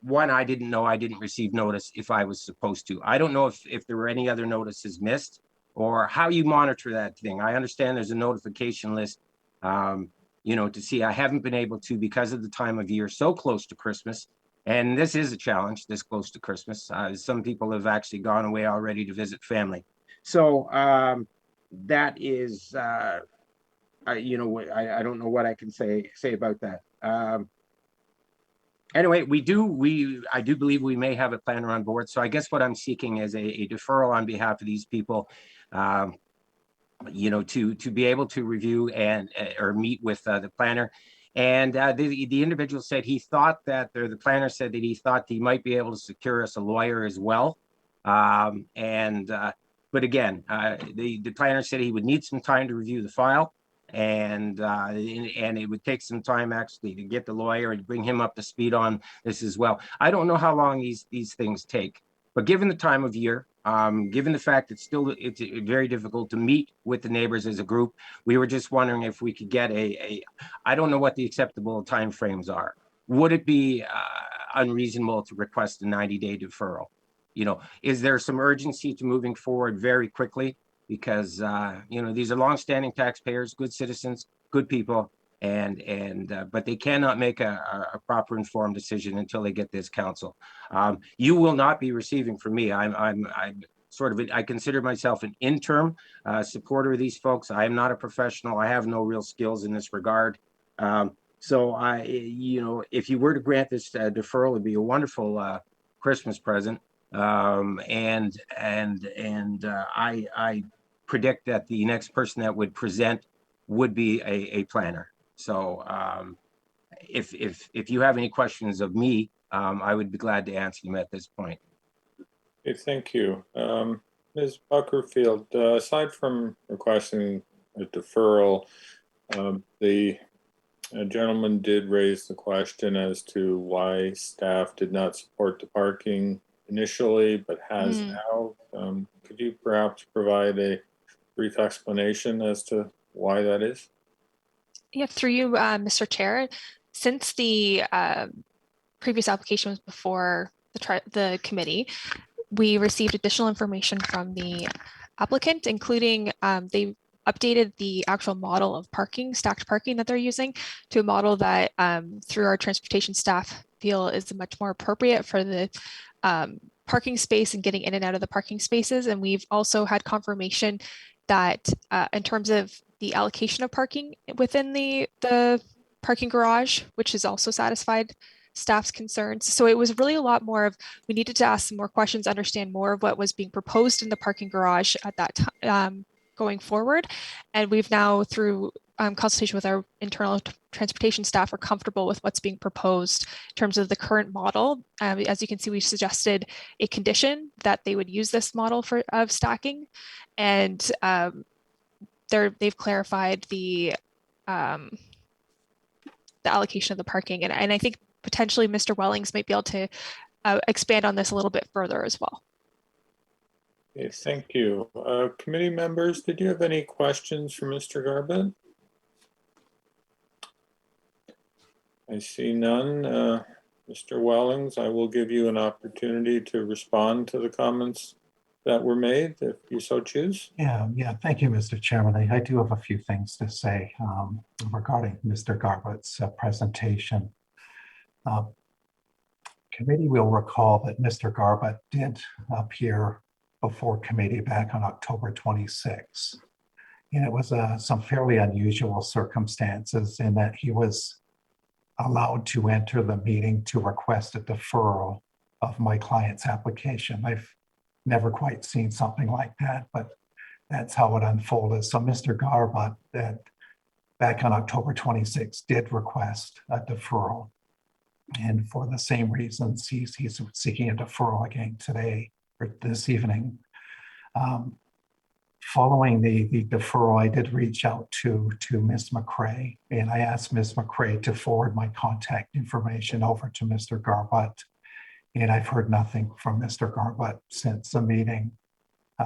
Speaker 18: one, I didn't know I didn't receive notice if I was supposed to. I don't know if there were any other notices missed. or how you monitor that thing. I understand there's a notification list, you know, to see. I haven't been able to because of the time of year, so close to Christmas. And this is a challenge this close to Christmas. Some people have actually gone away already to visit family. So that is, you know, I don't know what I can say about that. Anyway, I do believe we may have a planner on board. So I guess what I'm seeking is a deferral on behalf of these people, you know, to be able to review and or meet with the planner. And the individual said he thought that, or the planner said that he thought he might be able to secure us a lawyer as well. But again, the planner said he would need some time to review the file. And it would take some time actually to get the lawyer and bring him up to speed on this as well. I don't know how long these things take, but given the time of year, given the fact that it's very difficult to meet with the neighbors as a group, we were just wondering if we could get I don't know what the acceptable timeframes are. Would it be unreasonable to request a 90-day deferral? You know, is there some urgency to moving forward very quickly? Because you know, these are longstanding taxpayers, good citizens, good people, but they cannot make a proper informed decision until they get this counsel. You will not be receiving from me. I'm sort of, I consider myself an interim supporter of these folks. I am not a professional. I have no real skills in this regard. So you know, if you were to grant this deferral, it'd be a wonderful Christmas present. I predict that the next person that would present would be a planner. So if you have any questions of me, I would be glad to answer them at this point.
Speaker 1: Okay, thank you. Ms. Buckerfield, aside from requesting a deferral, the gentleman did raise the question as to why staff did not support the parking initially, but has now. Could you perhaps provide a brief explanation as to why that is?
Speaker 19: Yeah, through you, Mr. Chair. Since the previous application was before the committee, we received additional information from the applicant, including they updated the actual model of parking, stacked parking that they're using to a model that through our transportation staff feel is much more appropriate for the parking space and getting in and out of the parking spaces. And we've also had confirmation that in terms of the allocation of parking within the parking garage, which has also satisfied staff's concerns. So it was really a lot more of, we needed to ask some more questions, understand more of what was being proposed in the parking garage at that time going forward. And we've now, through consultation with our internal transportation staff, are comfortable with what's being proposed in terms of the current model. As you can see, we suggested a condition that they would use this model of stacking, and they've clarified the allocation of the parking. And I think potentially Mr. Wellings might be able to expand on this a little bit further as well.
Speaker 1: Okay, thank you. Committee members, did you have any questions for Mr. Garbutt? I see none. Mr. Wellings, I will give you an opportunity to respond to the comments that were made, if you so choose.
Speaker 17: Yeah, thank you, Mr. Chairman. I do have a few things to say regarding Mr. Garbutt's presentation. Committee will recall that Mr. Garbutt did appear before committee back on October 26. And it was some fairly unusual circumstances in that he was allowed to enter the meeting to request a deferral of my client's application. I've never quite seen something like that, but that's how it unfolded. So Mr. Garbutt, back on October 26, did request a deferral. And for the same reasons, he's seeking a deferral again today or this evening. Following the deferral, I did reach out to Ms. McCrae, and I asked Ms. McCrae to forward my contact information over to Mr. Garbutt. And I've heard nothing from Mr. Garbutt since the meeting.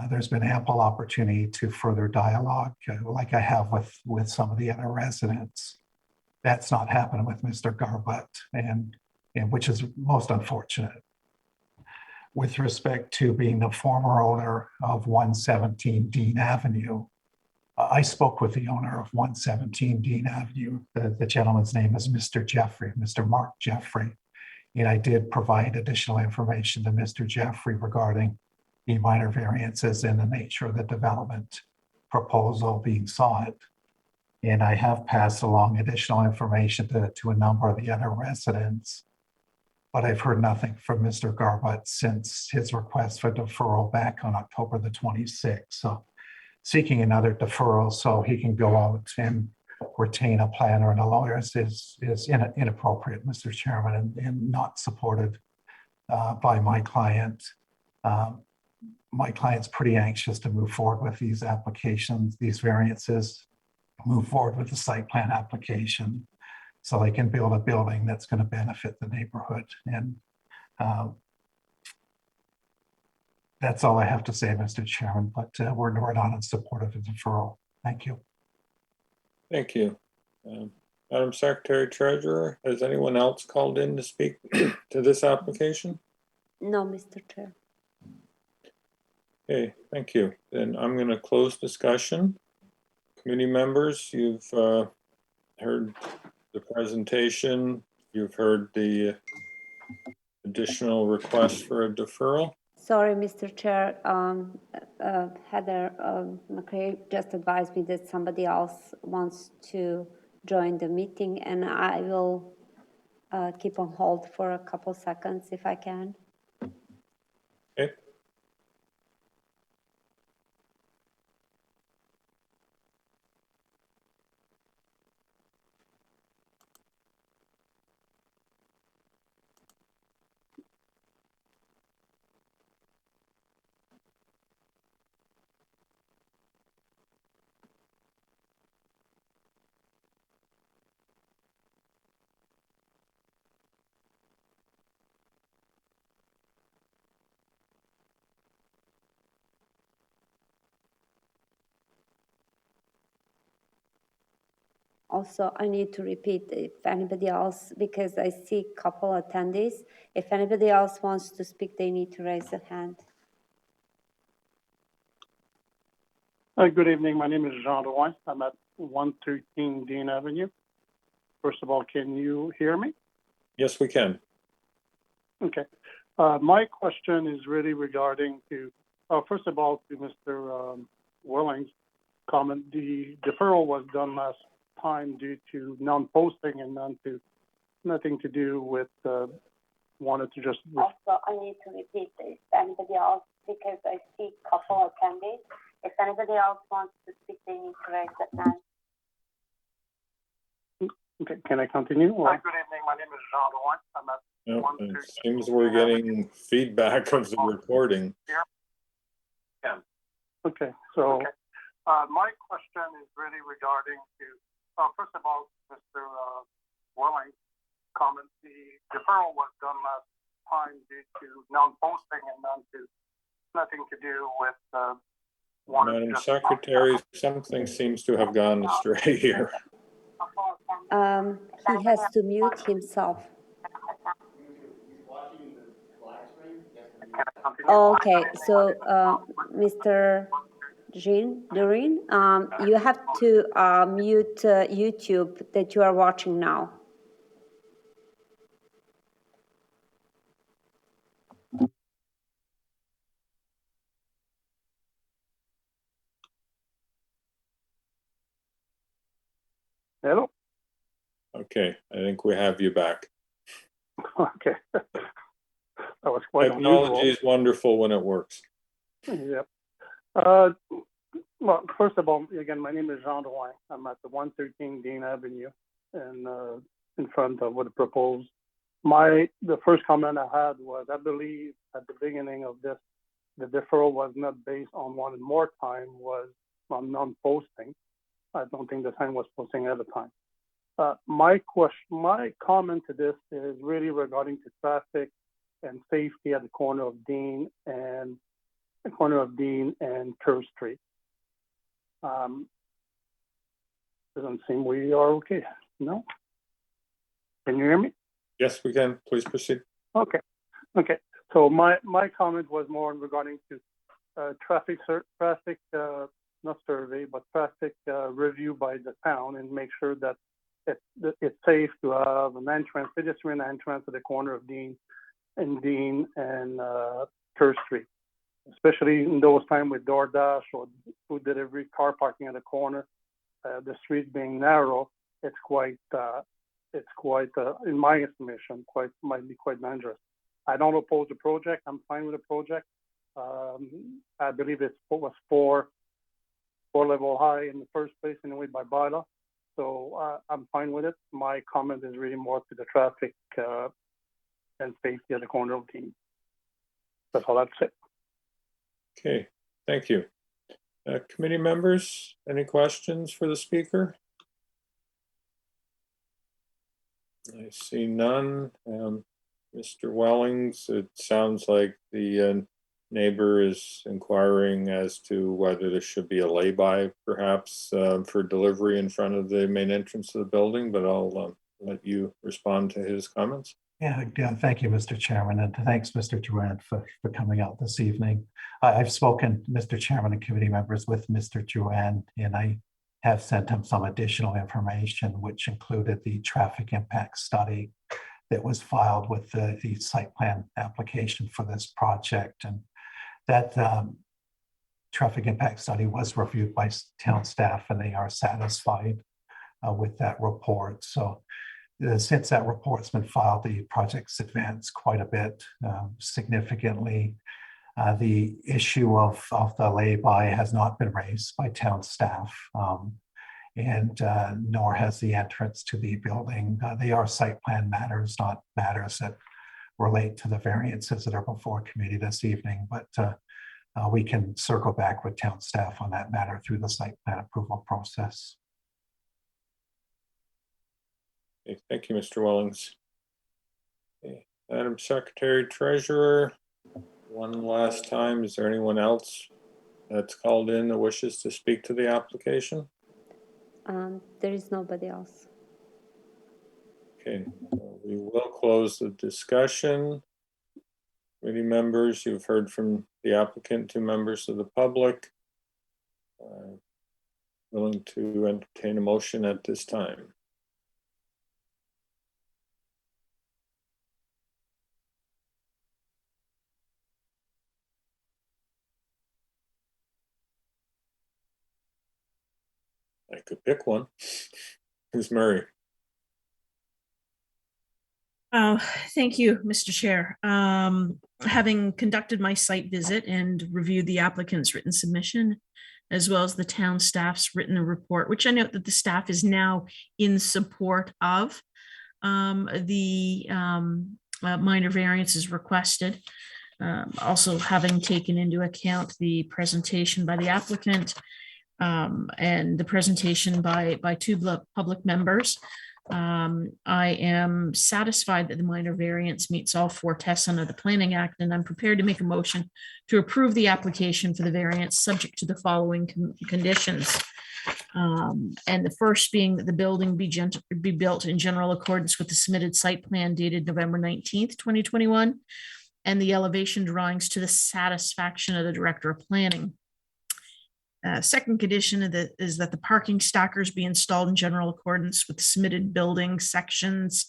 Speaker 17: There's been ample opportunity to further dialogue, like I have with some of the other residents. That's not happening with Mr. Garbutt, and which is most unfortunate. with respect to being the former owner of 117 Dean Avenue, I spoke with the owner of 117 Dean Avenue. The gentleman's name is Mr. Jeffrey, Mr. Mark Jeffrey. And I did provide additional information to Mr. Jeffrey regarding the minor variances and the nature of the development proposal being sought. And I have passed along additional information to a number of the other residents. But I've heard nothing from Mr. Garbutt since his request for deferral back on October the 26th. So seeking another deferral so he can go out and retain a planner and a lawyer is inappropriate, Mr. Chairman, and not supported by my client. My client's pretty anxious to move forward with these applications, these variances, move forward with the site plan application so they can build a building that's going to benefit the neighborhood. And that's all I have to say, Mr. Chairman, but we're not in support of a deferral. Thank you.
Speaker 1: Thank you. Madam Secretary Treasurer, has anyone else called in to speak to this application?
Speaker 2: No, Mr. Chair.
Speaker 1: Okay, thank you. Then I'm going to close discussion. Committee members, you've heard the presentation. You've heard the additional request for a deferral.
Speaker 2: Sorry, Mr. Chair. Heather McCray just advised me that somebody else wants to join the meeting, and I will keep on hold for a couple seconds if I can.
Speaker 1: Okay.
Speaker 2: Also, I need to repeat if anybody else, because I see a couple attendees, if anybody else wants to speak, they need to raise a hand.
Speaker 20: Good evening. My name is Jean Drouin. I'm at 113 Dean Avenue. First of all, can you hear me?
Speaker 1: Yes, we can.
Speaker 20: Okay. My question is really regarding to, first of all, to Mr. Willing's comment. The deferral was done last time due to non-posting and nothing to do with wanted to just.
Speaker 2: Also, I need to repeat if anybody else, because I see a couple attendees. If anybody else wants to speak, they need to raise their hand.
Speaker 20: Okay, can I continue? Good evening. My name is Jean Drouin. I'm at
Speaker 1: It seems we're getting feedback of the recording.
Speaker 20: Yeah. Okay, so my question is really regarding to, first of all, Mr. Willing's comment. The deferral was done last time due to non-posting and nothing to do with
Speaker 1: Madam Secretary, something seems to have gone astray here.
Speaker 2: He has to mute himself. Okay, so Mr. Jean Doreen, you have to mute YouTube that you are watching now.
Speaker 20: Hello?
Speaker 1: Okay, I think we have you back.
Speaker 20: Okay. That was quite
Speaker 1: Technology
Speaker 20: unusual.
Speaker 1: is wonderful when it works.
Speaker 20: Yep. Well, first of all, again, my name is Jean Drouin. I'm at the 113 Dean Avenue and in front of what proposed. The first comment I had was, I believe at the beginning of this, the deferral was not based on wanting more time, was on non-posting. I don't think the time was posting at the time. My comment to this is really regarding to traffic and safety at the corner of Dean and Kerr Street. Doesn't seem we are okay. No? Can you hear me?
Speaker 1: Yes, we can. Please proceed.
Speaker 20: Okay. Okay. So my comment was more regarding to traffic not survey, but traffic review by the town, and make sure that it's safe to have an entrance, pedestrian entrance at the corner of Dean and Kerr Street, especially in those times with DoorDash or food delivery, car parking at the corner, the street being narrow. It's quite, in my estimation, might be quite dangerous. I don't oppose the project. I'm fine with the project. I believe it was four level high in the first place anyway by bylaw. So I'm fine with it. My comment is really more to the traffic and safety at the corner of Dean. That's all I'd say.
Speaker 1: Okay, thank you. Committee members, any questions for the speaker? I see none. Mr. Wellings, it sounds like the neighbor is inquiring as to whether there should be a lay-by perhaps for delivery in front of the main entrance of the building, but I'll let you respond to his comments.
Speaker 17: Yeah, thank you, Mr. Chairman, and thanks, Mr. Durant, for coming out this evening. I've spoken, Mr. Chairman and committee members, with Mr. Durant, and I have sent him some additional information, which included the traffic impact study that was filed with the site plan application for this project. And that traffic impact study was reviewed by town staff, and they are satisfied with that report. So since that report's been filed, the project's advanced quite a bit, significantly. The issue of the lay-by has not been raised by town staff, and nor has the entrance to the building. They are site plan matters, not matters that relate to the variances that are before committee this evening, but we can circle back with town staff on that matter through the site plan approval process.
Speaker 1: Okay, thank you, Mr. Wellings. Okay. Madam Secretary Treasurer, one last time, is there anyone else that's called in that wishes to speak to the application?
Speaker 2: There is nobody else.
Speaker 1: Okay, we will close the discussion. Committee members, you've heard from the applicant, 2 members of the public. Willing to entertain a motion at this time. I could pick one. Ms. Murray.
Speaker 6: Thank you, Mr. Chair. Having conducted my site visit and reviewed the applicant's written submission, as well as the town staff's written report, which I note that the staff is now in support of the minor variances requested. Also having taken into account the presentation by the applicant and the presentation by 2 public members, I am satisfied that the minor variance meets all 4 tests under the Planning Act, and I'm prepared to make a motion to approve the application for the variance subject to the following conditions. And the first being that the building be built in general accordance with the submitted site plan dated November 19th, 2021, and the elevation drawings to the satisfaction of the Director of Planning. Second condition is that the parking stackers be installed in general accordance with the submitted building sections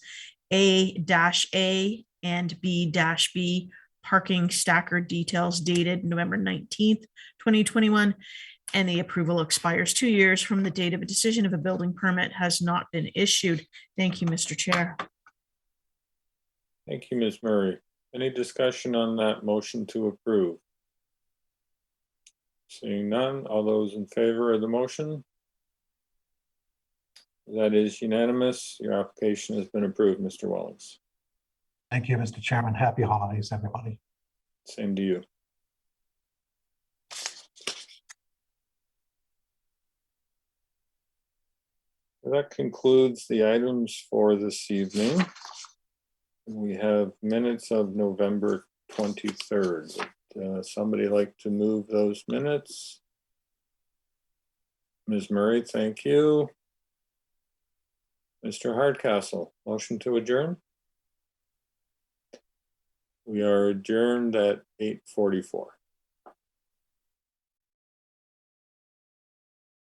Speaker 6: A-A and B-B parking stacker details dated November 19th, 2021, and the approval expires 2 years from the date of a decision if a building permit has not been issued. Thank you, Mr. Chair.
Speaker 1: Thank you, Ms. Murray. Any discussion on that motion to approve? Seeing none, all those in favor of the motion? That is unanimous. Your application has been approved, Mr. Wellings.
Speaker 17: Thank you, Mr. Chairman. Happy holidays, everybody.
Speaker 1: Same to you. That concludes the items for this evening. We have minutes of November 23rd. Would somebody like to move those minutes? Ms. Murray, thank you. Mr. Hardcastle, motion to adjourn? We are adjourned at 8:44.